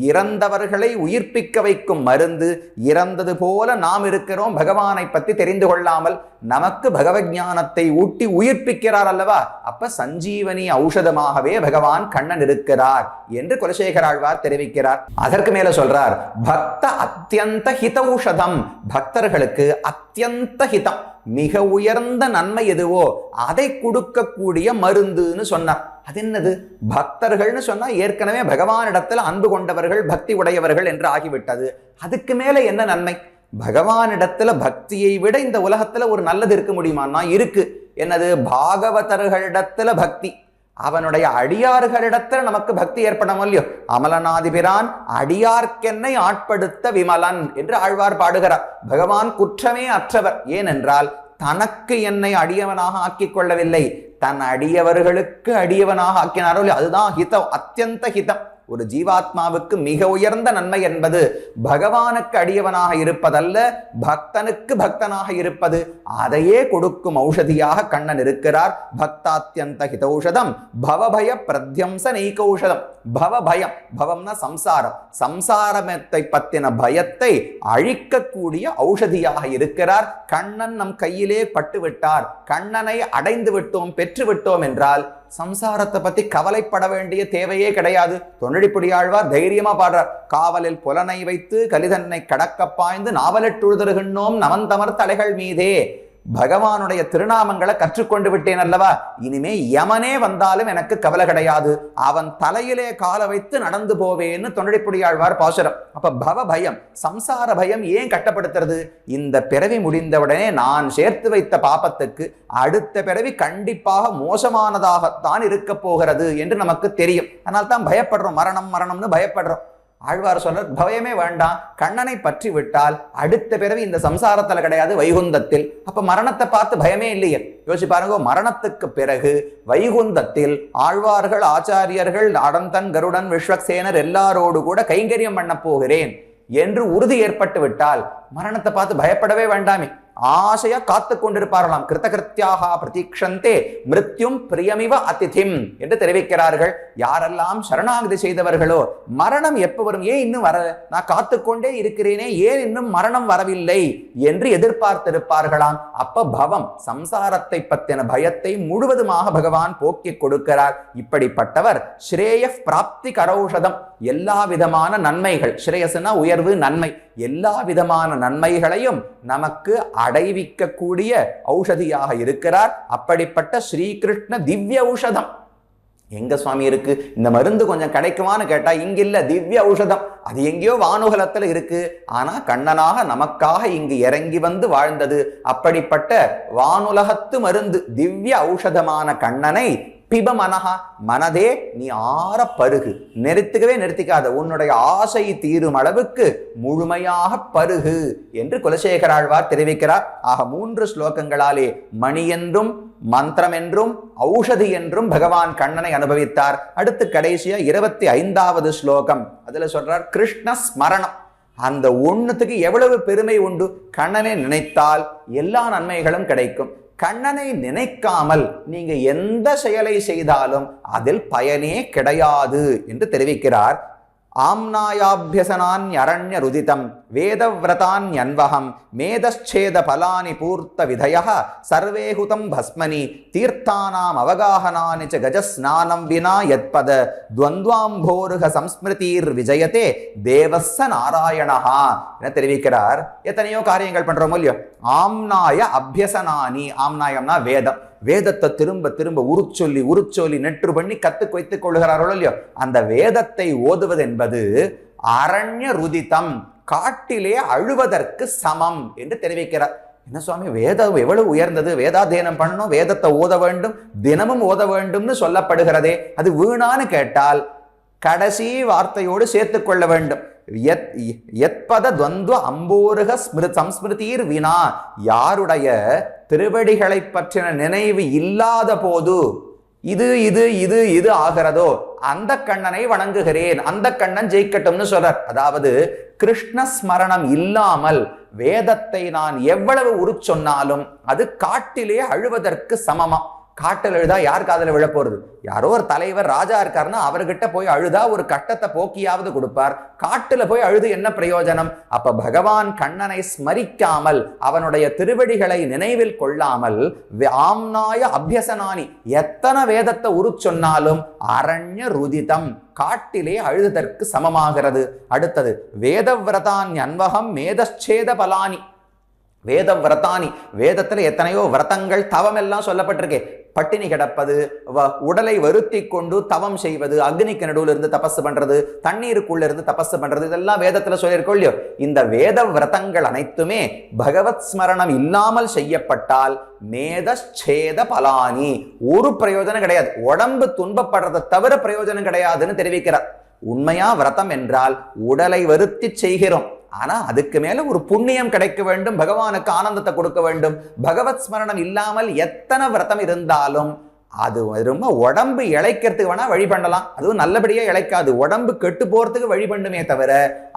இறந்தவர்களை உயிர்ப்பிக்க வைக்கும் மருந்து. இறந்தது போல நாம் இருக்கிறோம் பகவானை பத்தி தெரிந்து கொள்ளாமல். நமக்கு பகவத் ஞானத்தை ஊட்டி உயிர்ப்பிக்கிறார் அல்லவா. அப்ப சஞ்சீவனி ஔஷதமாகவே பகவான் கண்ணன் இருக்கிறார் என்று குலசேகராழ்வார் தெரிவிக்கிறார். அதற்கு மேல சொல்றார், பக்த அத்தியந்த ஹிதௌஷதம். பக்தர்களுக்கு அத்தியந்த ஹிதம், மிக உயர்ந்த நன்மை எதுவோ அதை கொடுக்கக்கூடிய மருந்துன்னு சொன்னார். அது என்னது? பக்தர்கள்னு சொன்னா ஏற்கனவே பகவானிடத்துல அன்பு கொண்டவர்கள், பக்தி உடையவர்கள் என்று ஆகிவிட்டது. அதுக்கு மேல என்ன நன்மை? பகவானிடத்துல பக்தியை விட இந்த உலகத்துல ஒரு நல்லது இருக்க முடியுமான்னா இருக்கு. என்னது? பாகவதர்களிடத்துல பக்தி. அவனுடைய அடியார்களிடத்துல நமக்கு பக்தி ஏற்படணும் இல்லையோ. அமலநாதிபிரான் அடியார்க்கென்னை ஆட்படுத்த விமலன் என்று ஆழ்வார் பாடுகிறார். பகவான் குற்றமே அற்றவர். ஏனென்றால் தனக்கு என்னை அடியவனாக ஆக்கிக் கொள்ளவில்லை, தன் அடியவர்களுக்கு அடியவனாக ஆக்கினாரோ. அதுதான் ஹிதம், அத்தியந்த ஹிதம். ஒரு ஜீவாத்மாவுக்கு மிக உயர்ந்த நன்மை என்பது பகவானுக்கு அடியவனாக இருப்பதல்ல, பக்தனுக்கு பக்தனாக இருப்பது. அதையே கொடுக்கும் ஔஷதியாக கண்ணன் இருக்கிறார். பக்தாத்யந்த ஹிதௌஷதம் பவபய பிரத்யம்ச நைகௌஷதம். பவபயம், பவம்னா சம்சாரம், சம்சாரத்தை பத்தின பயத்தை அழிக்கக்கூடிய ஔஷதியாக இருக்கிறார். கண்ணன் நம் கையிலே பட்டு விட்டார், கண்ணனை அடைந்து விட்டோம், பெற்று விட்டோம் என்றால் சம்சாரத்தை பத்தி கவலைப்பட வேண்டிய தேவையே கிடையாது. தொண்டடிப்புடியாழ்வார் தைரியமா பாடுறார். காவலில் புலனை வைத்து கலிதன்னை கடக்க பாய்ந்து நாவலிட்டுழுதருகின்றோம் நவந்தமர் தலைகள் மீதே. பகவானுடைய திருநாமங்களை கற்றுக்கொண்டு விட்டேன் அல்லவா. இனிமே யமனே வந்தாலும் எனக்கு கவலை கிடையாது, அவன் தலையிலே கால வைத்து நடந்து போவேன்னு தொண்டடிப்புடியாழ்வார் பாசுரம். அப்ப பவ பயம், சம்சார பயம் ஏன் கட்டப்படுத்துறது? இந்த பிறவி முடிந்தவுடனே நான் சேர்த்து வைத்த பாபத்துக்கு அடுத்த பிறவி கண்டிப்பாக மோசமானதாகத்தான் இருக்க போகிறது என்று நமக்கு தெரியும். அதனால தான் பயப்படுறோம், மரணம் மரணம்னு பயப்படுறோம். ஆழ்வார் சொல்ற பயமே வேண்டாம், கண்ணனை பற்றி விட்டால் அடுத்த பிறவி இந்த சம்சாரத்துல கிடையாது, வைகுந்தத்தில். அப்ப மரணத்தை பார்த்து பயமே இல்லையே. யோசிச்சு பாருங்க, மரணத்துக்கு பிறகு வைகுந்தத்தில் ஆழ்வார்கள், ஆச்சாரியர்கள், அடந்தன், கருடன், விஸ்வக்சேனர் எல்லாரோடு கூட கைங்கரியம் பண்ண போகிறேன் என்று உறுதி ஏற்பட்டு விட்டால் மரணத்தை பார்த்து பயப்படவே வேண்டாமே. ஆசையா காத்து கொண்டிருப்பார்களாம். கிருத்தகிருத்தியாக பிரதீக்ஷந்தே மிருத்யும் பிரியமிவ அதிதிம் என்று தெரிவிக்கிறார்கள். யாரெல்லாம் சரணாகதி செய்தவர்களோ மரணம் எப்ப வரும், ஏன் இன்னும் வரல, நான் காத்துக்கொண்டே இருக்கிறேனே, ஏன் இன்னும் மரணம் வரவில்லை என்று எதிர்பார்த்திருப்பார்களாம். அப்ப பவம், சம்சாரத்தை பற்றின பயத்தை முழுவதுமாக பகவான் போக்கி கொடுக்கிறார். இப்படிப்பட்டவர் ஸ்ரேய பிராப்தி கரௌஷதம். எல்லா விதமான நன்மைகள், ஸ்ரேயஸ்னா உயர்வு, நன்மை, எல்லா விதமான நன்மைகளையும் நமக்கு அடைவிக்கக்கூடிய ஔஷதியாக இருக்கிறார். அப்படிப்பட்ட ஸ்ரீகிருஷ்ண திவ்ய ஔஷதம் எங்க சுவாமி இருக்கு? இந்த மருந்து கொஞ்சம் கிடைக்குமான்னு கேட்டா இங்க இல்ல, திவ்ய ஔஷதம் அது எங்கேயோ வானுகலத்துல இருக்கு. ஆனா கண்ணனாக நமக்காக இங்கு இறங்கி வந்து வாழ்ந்தது. அப்படிப்பட்ட வானுலகத்து மருந்து திவ்ய ஔஷதமான கண்ணனை பிப மனஹா, மனதே நீ ஆற பருகு, நிறுத்திக்காத, உன்னுடைய ஆசை தீரும் அளவுக்கு முழுமையாக பருகு என்று குலசேகராழ்வார் தெரிவிக்கிறார். ஆக 3 ஸ்லோகங்களாலே மணி என்றும் மந்திரம் என்றும் ஔஷதி என்றும் பகவான் கண்ணனை அனுபவித்தார். அடுத்து கடைசியா 25வது ஸ்லோகம், அதுல சொல்றார் கிருஷ்ண ஸ்மரணம். அந்த ஒண்ணுத்துக்கு எவ்வளவு பெருமை உண்டு. கண்ணனை நினைத்தால் எல்லா நன்மைகளும் கிடைக்கும். கண்ணனை நினைக்காமல் நீங்க எந்த செயலை செய்தாலும் அதில் பயனே கிடையாது என்று தெரிவிக்கிறார். ஆம்னாயாபியசனான் அரண்ய ருதிதம் வேதவிரதான் யன்வகம் மேதச்சேத பலானி பூர்த்த விதயः சர்வேஹுதம் பஸ்மனி தீர்த்தானாம் அவகாஹனானி ச கஜஸ்நானம் வினா யத்பத துவந்த்வாம்போருக சம்ஸ்மிருதீர் விஜயதே தேவஸ்ஸ நாராயணஹா என தெரிவிக்கிறார். எத்தனையோ காரியங்கள் பண்றோமோ இல்லையோ. ஆம்னாய அபியசனானி, ஆம்னாயம்னா வேதம், வேதத்தை திரும்ப திரும்ப உருச்சொல்லி நெற்று பண்ணி கத்துக்கு வைத்துக் கொள்கிறார்களோ இல்லையோ. அந்த வேதத்தை ஓதுவது என்பது அரண்ய ருதிதம், காட்டிலே அழுவதற்கு சமம் என்று தெரிவிக்கிறார். என்ன சுவாமி, வேதம் எவ்வளவு உயர்ந்தது, வேதாத்தியனம் பண்ணணும், வேதத்தை ஓத வேண்டும், தினமும் ஓத வேண்டும்னு சொல்லப்படுகிறதே, அது வீணான்னு கேட்டால் கடைசி வார்த்தையோடு சேர்த்து கொள்ள வேண்டும். எத்பத துவந்துவ அம்போருக சம்ஸ்மிருதீர் வினா, யாருடைய திருவடிகளை பற்றின நினைவு இல்லாத போது இது இது இது இது ஆகிறதோ அந்த கண்ணனை வணங்குகிறேன், அந்த கண்ணன் ஜெயிக்கட்டும்னு சொல்றார். அதாவது கிருஷ்ண ஸ்மரணம் இல்லாமல் வேதத்தை நான் எவ்வளவு சொன்னாலும் அது காட்டிலே அழுவதற்கு சமமா. காட்டில் அழுதா யார் காதல விழ போறது? யாரோ ஒரு தலைவர் ராஜா இருக்காருன்னா அவர்கிட்ட போய் அழுதா ஒரு கட்டத்தை போக்கியாவது கொடுப்பார். காட்டுல போய் அழுது என்ன பிரயோஜனம்? அப்ப பகவான் கண்ணனை ஸ்மரிக்காமல் அவனுடைய திருவடிகளை நினைவில் கொள்ளாமல் ஆம்னாய அபியசனானி எத்தனை வேதத்தை சொன்னாலும் அரண்ய ருதிதம் காட்டிலே அழுததற்கு சமமாகிறது. அடுத்தது வேதவிரதான் அன்வகம் மேதச்சேத பலானி. வேத விரதானி, வேதத்துல எத்தனையோ விரதங்கள் தவம் எல்லாம் சொல்லப்பட்டிருக்கே. பட்டினி கிடப்பது, உடலை வருத்தி கொண்டு தவம் செய்வது, அக்னிக்கு நடுவில் இருந்து தபஸ் பண்றது, தண்ணீருக்குள்ள இருந்து தபஸ் பண்றது, இதெல்லாம் வேதத்துல சொல்லியிருக்கோம் இல்லையோ. இந்த வேத விரதங்கள் அனைத்துமே பகவத் ஸ்மரணம் இல்லாமல் செய்யப்பட்டால் மேதச்சேத பலானி, ஒரு பிரயோஜனம் கிடையாது. உடம்பு துன்பப்படுறதை தவிர பிரயோஜனம் கிடையாதுன்னு தெரிவிக்கிறார். உண்மையா விரதம் என்றால் உடலை வருத்தி செய்கிறோம், ஆனா அதுக்கு மேல ஒரு புண்ணியம் கிடைக்க வேண்டும், பகவானுக்கு ஆனந்தத்தை கொடுக்க வேண்டும். பகவத் ஸ்மரணம் இல்லாமல் எத்தனை விரதம் இருந்தாலும் அது ரொம்ப உடம்பு இழைக்கிறதுக்கு வேணா வழி பண்ணலாம், அதுவும் நல்லபடியா இழைக்காது, உடம்பு கெட்டு போறதுக்கு வழி பண்ணுமே தவிர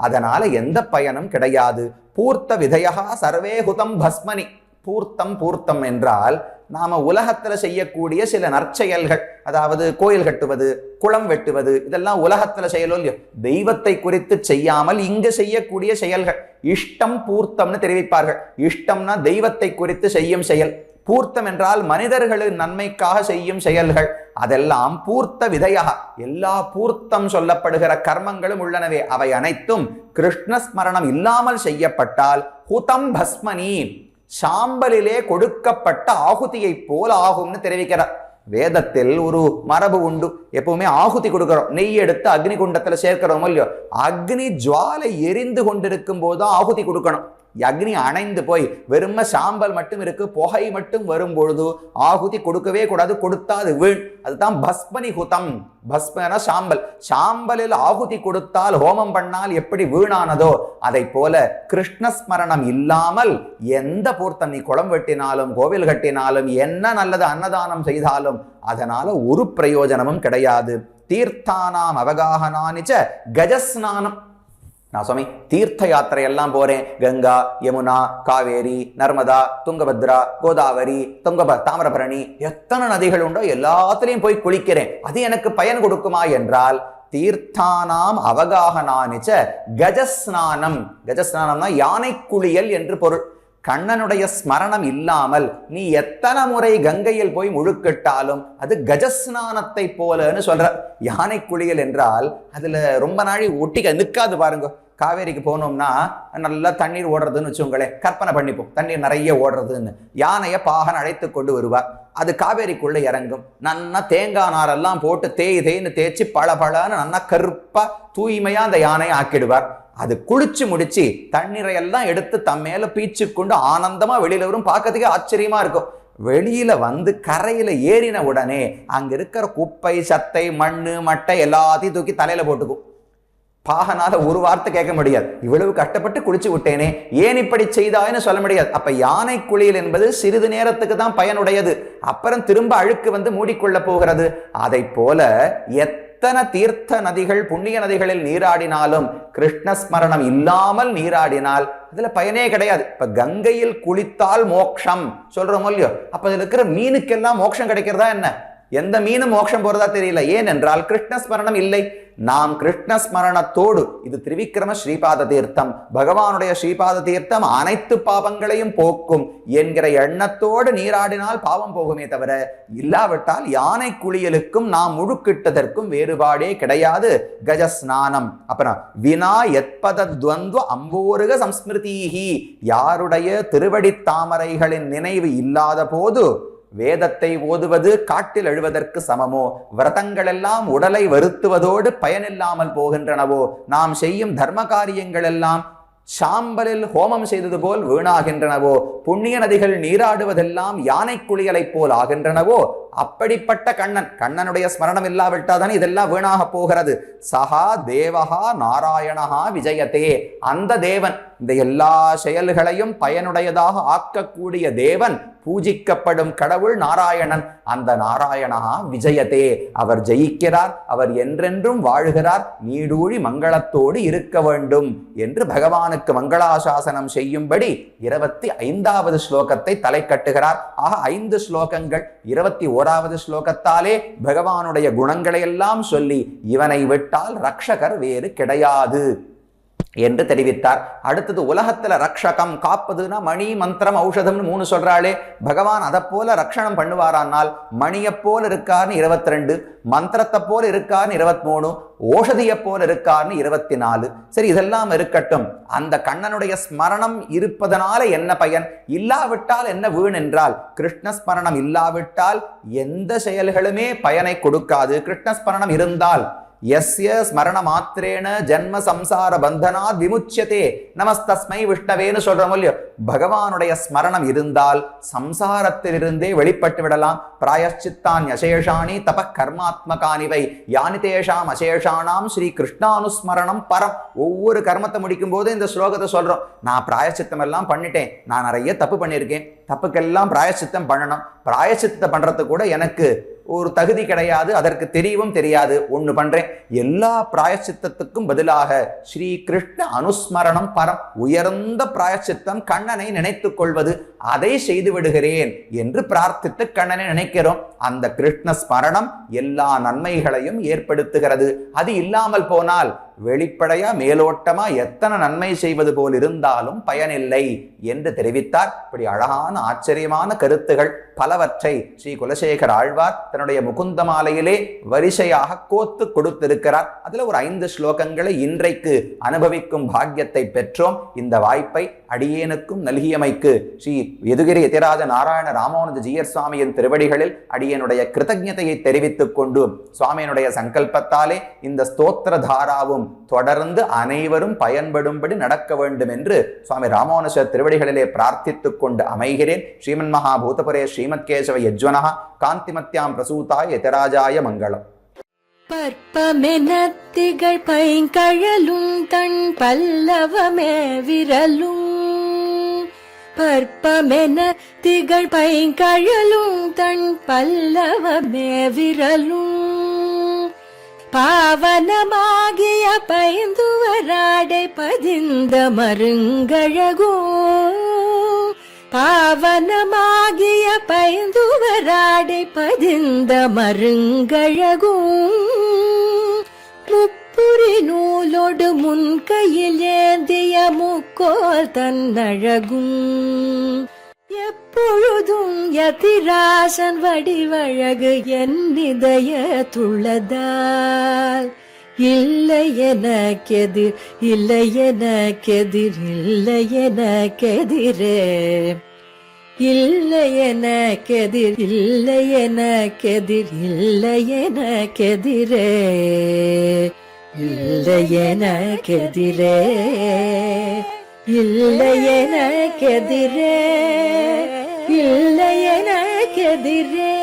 அதனால எந்த பயனும் கிடையாது. பூர்த்த விதையா சர்வே ஹுதம் பஸ்மனி. பூர்த்தம் என்றால் நாம உலகத்துல செய்யக்கூடிய சில நற்செயல்கள், அதாவது கோயில் கட்டுவது, குளம் வெட்டுவது, இதெல்லாம் உலகத்துல செய்யலும் இல்லையோ. தெய்வத்தை குறித்து செய்யாமல் இங்கு செய்யக்கூடிய செயல்கள் இஷ்டம் பூர்த்தம்னு தெரிவிப்பார்கள். இஷ்டம்னா தெய்வத்தை குறித்து செய்யும் செயல், பூர்த்தம் என்றால் மனிதர்களின் நன்மைக்காக செய்யும் செயல்கள். அதெல்லாம் பூர்த்த விதையாக, எல்லா பூர்த்தம் சொல்லப்படுகிற கர்மங்களும் உள்ளனவே, அவை அனைத்தும் கிருஷ்ணஸ்மரணம் இல்லாமல் செய்யப்பட்டால் ஹுதம் பஸ்மனி, சாம்பலிலே கொடுக்கப்பட்ட ஆகுதியை போல் ஆகும்னு தெரிவிக்கிறார். வேதத்தில் ஒரு மரபு உண்டு, எப்பவுமே ஆகுதி கொடுக்கிறோம், நெய் எடுத்து அக்னி குண்டத்துல சேர்க்கிறோம் இல்லையோ, அக்னி ஜுவாலை எரிந்து கொண்டிருக்கும் போதுதான் ஆகுதி கொடுக்கணும். அக்னி அணைந்து போய் வெறும சாம்பல் மட்டும் இருக்கு, புகை மட்டும் வரும் பொழுது ஆகுதி கொடுக்கவே கூடாது, கொடுத்தா அது வீண். அதுதான் பஸ்மனி ஹுதம். பஸ்மன சாம்பல், சாம்பலில் ஆகுதி கொடுத்தால் ஹோமம் பண்ணால் எப்படி வீணானதோ அதை போல கிருஷ்ணஸ்மரணம் இல்லாமல் எந்த பூர்த்தம், நீ குளம் வெட்டினாலும் கோவில் கட்டினாலும் என்ன நல்லது அன்னதானம் செய்தாலும் அதனால ஒரு பிரயோஜனமும் கிடையாது. தீர்த்தானாம் அவகாகனானிச்ச கஜஸ்நானம். நான் சுவாமி தீர்த்த யாத்திரை எல்லாம் போறேன், கங்கா, யமுனா, காவேரி, நர்மதா, துங்கபத்ரா, கோதாவரி, தாமிரபரணி, எத்தனை நதிகள் உண்டோ எல்லாத்திலையும் போய் குளிக்கிறேன், அது எனக்கு பயன் கொடுக்குமா என்றால் தீர்த்தானாம் அவகாகனானிச்ச கஜஸ்நானம். கஜஸ்நானம்னா யானை குளியல் என்று பொருள். கண்ணனுடைய ஸ்மரணம் இல்லாமல் நீ எத்தனை முறை கங்கையில் போய் முழுக்கிட்டாலும் அது கஜஸ்நானத்தை போலன்னு சொல்ற. யானை குளியல் என்றால் அதுல ரொம்ப நாளை ஒட்டிக்க நிற்காது பாருங்க. காவேரிக்கு போனோம்னா நல்லா தண்ணீர் ஓடுறதுன்னு வச்சுங்களேன், கற்பனை பண்ணிப்போம், தண்ணீர் நிறைய ஓடுறதுன்னு. யானையை பாகன் அழைத்து கொண்டு வருவார், அது காவேரிக்குள்ள இறங்கும். நன்னா தேங்காய் நாரெல்லாம் போட்டு தேய்ன்னு தேய்ச்சி பளபளன்னு நன்னா கருப்பா தூய்மையா அந்த யானையை ஆக்கிடுவார். அது குளிச்சு முடிச்சு தண்ணீரை எல்லாம் எடுத்து தம் மேல பீச்சு கொண்டு ஆனந்தமா வெளியில வரும். பார்க்கறதுக்கே ஆச்சரியமா இருக்கும். வெளியில வந்து கரையில ஏறின உடனே அங்க இருக்கிற குப்பை, சத்தை, மண்ணு, மட்டை எல்லாத்தையும் தூக்கி தலையில போட்டுக்கும். பாகனால ஒரு வார்த்தை கேட்க முடியாது, இவ்வளவு கஷ்டப்பட்டு குளிச்சு விட்டேனே ஏன் இப்படி செய்தாய்னு சொல்ல முடியாது. அப்ப யானை குளியல் என்பது சிறிது நேரத்துக்கு தான் பயனுடையது, அப்புறம் திரும்ப அழுக்கு வந்து மூடிக்கொள்ள போகிறது. அதை போல எத்தனை தீர்த்த நதிகள், புண்ணிய நதிகளில் நீராடினாலும் கிருஷ்ணஸ்மரணம் இல்லாமல் நீராடினால் அதுல பயனே கிடையாது. இப்ப கங்கையில் குளித்தால் மோட்சம் சொல்றோம் இல்லையோ, அப்ப அதுல இருக்கிற மீனுக்கெல்லாம் மோட்சம் கிடைக்கிறதா என்ன? எந்த மீனும் மோட்சம் போறதா தெரியல. ஏனென்றால் கிருஷ்ணஸ்மரணம் இல்லை. நாம் கிருஷ்ணஸ்மரணத்தோடு, இது திரிவிக்ரம ஸ்ரீபாத தீர்த்தம், பகவானுடைய ஸ்ரீபாத தீர்த்தம் அனைத்து பாவங்களையும் போக்கும் என்கிற எண்ணத்தோடு நீராடினால் பாவம் போகுமே தவிர, இல்லாவிட்டால் யானை குளியலுக்கும் நாம் முழுக்கிட்டதற்கும் வேறுபாடே கிடையாது. கஜஸ்நானம். அப்புறம் வினா எத்பத துவந்துவ அம்போருக சம்ஸ்மிருதீஹி, யாருடைய திருவடி தாமரைகளின் நினைவு இல்லாத போது வேதத்தை ஓதுவது காட்டில் எழுவதற்கு சமமோ, விரதங்கள் எல்லாம் உடலை வருத்துவதோடு பயனில்லாமல் போகின்றனவோ, நாம் செய்யும் தர்ம காரியங்கள் எல்லாம் சாம்பலில் ஹோமம் செய்தது போல் வீணாகின்றனவோ, புண்ணிய நதிகள் நீராடுவதெல்லாம் யானை குளியலை போல் ஆகின்றனவோ, அப்படிப்பட்ட கண்ணனுடைய ஸ்மரணம் இல்லாவிட்டாதான் இதெல்லாம் வீணாக போகிறது. சஹா தேவஹா நாராயணஹா விஜயதே, அந்த தேவன், இந்த எல்லா செயல்களையும் பயனுடையதாக ஆக்கக்கூடிய தேவன், பூஜிக்கப்படும் கடவுள் நாராயணன். அந்த நாராயணஹா விஜயதே, அவர் ஜெயிக்கிறார், அவர் என்றென்றும் வாழ்கிறார், நீடூழி மங்களத்தோடு இருக்க வேண்டும் என்று பகவானுக்கு மங்களாசாசனம் செய்யும்படி 25வது ஸ்லோகத்தை தலை கட்டுகிறார். ஆக 5 ஸ்லோகங்கள். 21வது ஸ்லோகத்தாலே பகவானுடைய குணங்களை எல்லாம் சொல்லி இவனை விட்டால் ரக்ஷகர் வேறு கிடையாது என்று தெரிவித்தார். அடுத்தது உலகத்துல ரக்ஷகம், காப்பதுன்னா மணி மந்திரம் ஔஷதம்னு 3 சொல்றாளே, பகவான் அதை போல ரக்ஷணம் பண்ணுவாரானால் மணியை போல இருக்கார்னு 22, மந்திரத்தை போல இருக்கார்னு 23, ஓஷதியை போல இருக்கார்னு 24. சரி, இதெல்லாம் இருக்கட்டும். அந்த கண்ணனுடைய ஸ்மரணம் இருப்பதனால என்ன பயன்? இல்லாவிட்டால் என்ன வீண் என்றால், கிருஷ்ணஸ்மரணம் இல்லாவிட்டால் எந்த செயல்களுமே பயனை கொடுக்காது. கிருஷ்ணஸ்மரணம் இருந்தால் யஸ்ய ஸ்மரண மாத்திரேன ஜன்ம சம்சார பந்தனாத் விமுச்சியதே நமஸ்தஸ்மை விஷ்ணவேன்னு சொல்றோம் இல்லையோ, பகவானுடைய ஸ்மரணம் இருந்தால் சம்சாரத்திலிருந்தே வெளிப்பட்டு விடலாம். பிராயஷ்சித்தான் அசேஷாணி தப கர்மாத்மகானிவை யானி தேஷாம் அசேஷானாம் ஸ்ரீ கிருஷ்ணானுஸ்மரணம் பரம். ஒவ்வொரு கர்மத்தை முடிக்கும் போது இந்த ஸ்லோகத்தை சொல்றோம். நான் பிராயச்சித்தம் எல்லாம் பண்ணிட்டேன், நான் நிறைய தப்பு பண்ணியிருக்கேன், தப்புக்கெல்லாம் பிராயச்சித்தம் பண்ணணும். பிராயச்சித்தத்தை பண்றது கூட எனக்கு ஒரு தகுதி கிடையாது, அதற்கு தெரியவும் தெரியாது. ஒண்ணு பண்றேன், எல்லா பிராயச்சித்தத்துக்கும் பதிலாக ஸ்ரீ கிருஷ்ண அனுஸ்மரணம் பரம், உயர்ந்த பிராயச்சித்தம் கண்ணனை நினைத்துக் கொள்வது, அதை செய்து விடுகிறேன் என்று பிரார்த்தித்து கண்ணனை நினைக்கிறோம். அந்த கிருஷ்ண ஸ்மரணம் எல்லா நன்மைகளையும் ஏற்படுத்துகிறது. அது இல்லாமல் போனால் வெளிப்படையா மேலோட்டமா எத்தனை நன்மை செய்வது போல் இருந்தாலும் பயனில்லை என்று தெரிவித்தார். இப்படி அழகான ஆச்சரியமான கருத்துகள் பலவற்றை ஸ்ரீ குலசேகர ஆழ்வார் தன்னுடைய முகுந்த மாலையிலே வரிசையாக கோத்து கொடுத்திருக்கிறார். அதுல ஒரு 5 ஸ்லோகங்களை இன்றைக்கு அனுபவிக்கும் பாக்கியத்தை பெற்றோம். இந்த வாய்ப்பை அடியேனுக்கும் நல்கியமைக்கு ஸ்ரீ யதுகிரி யதிராஜ நாராயண ராமானுஜ ஜீயர் சுவாமியின் திருவடிகளில் அடியனுடைய கிருதஜ்ஞதையை தெரிவித்துக் கொண்டு, சுவாமியினுடைய சங்கல்பத்தாலே இந்த ஸ்தோத்திர தாராவும் தொடர்ந்து அனைவரும் பயன்படும்படி நடக்க வேண்டும் என்று சுவாமி ராமானுஜர் திருவடிகளிலே பிரார்த்தித்துக் கொண்டு அமைகிறேன். ஸ்ரீமன் மகாபூதபுரே ஸ்ரீமத் கேசவ யஜ்வனஹ காந்திமத்யாம் பிரசூதாய யதிராஜாய மங்களம். பற்பமெனத்திகள் பைங்கழலும் தன் பல்லவமே விரலும், பற்பமென திகழ் பைங்கழலும் தன் பல்லவமே விரலும், பாவனமாகிய பைந்துவராடை பதிந்த மருங்கழகோ, பாவனமாகிய பைந்துவராடை பதிந்த மருங்கழகும், முப்புரி நூலோடு முன்கையில் ஏந்திய முக்கோல் தன்னழகும், எப்பொழுதும் யதிராசன் வடிவழகு என் இதயத்துள்ளதால், இல்லை எனக்கெதிர் இல்லை எனக்கெதிர் இல்லை எனக்கெதிரே, இல்லை எனக்கெதிர் இல்லை எனக்கெதிர் இல்லை எனக்கெதிரே, இல்லை எனக்கெதிரே, இல்லை எனக்கெதிரே, இல்லை எனக்கெதிரே.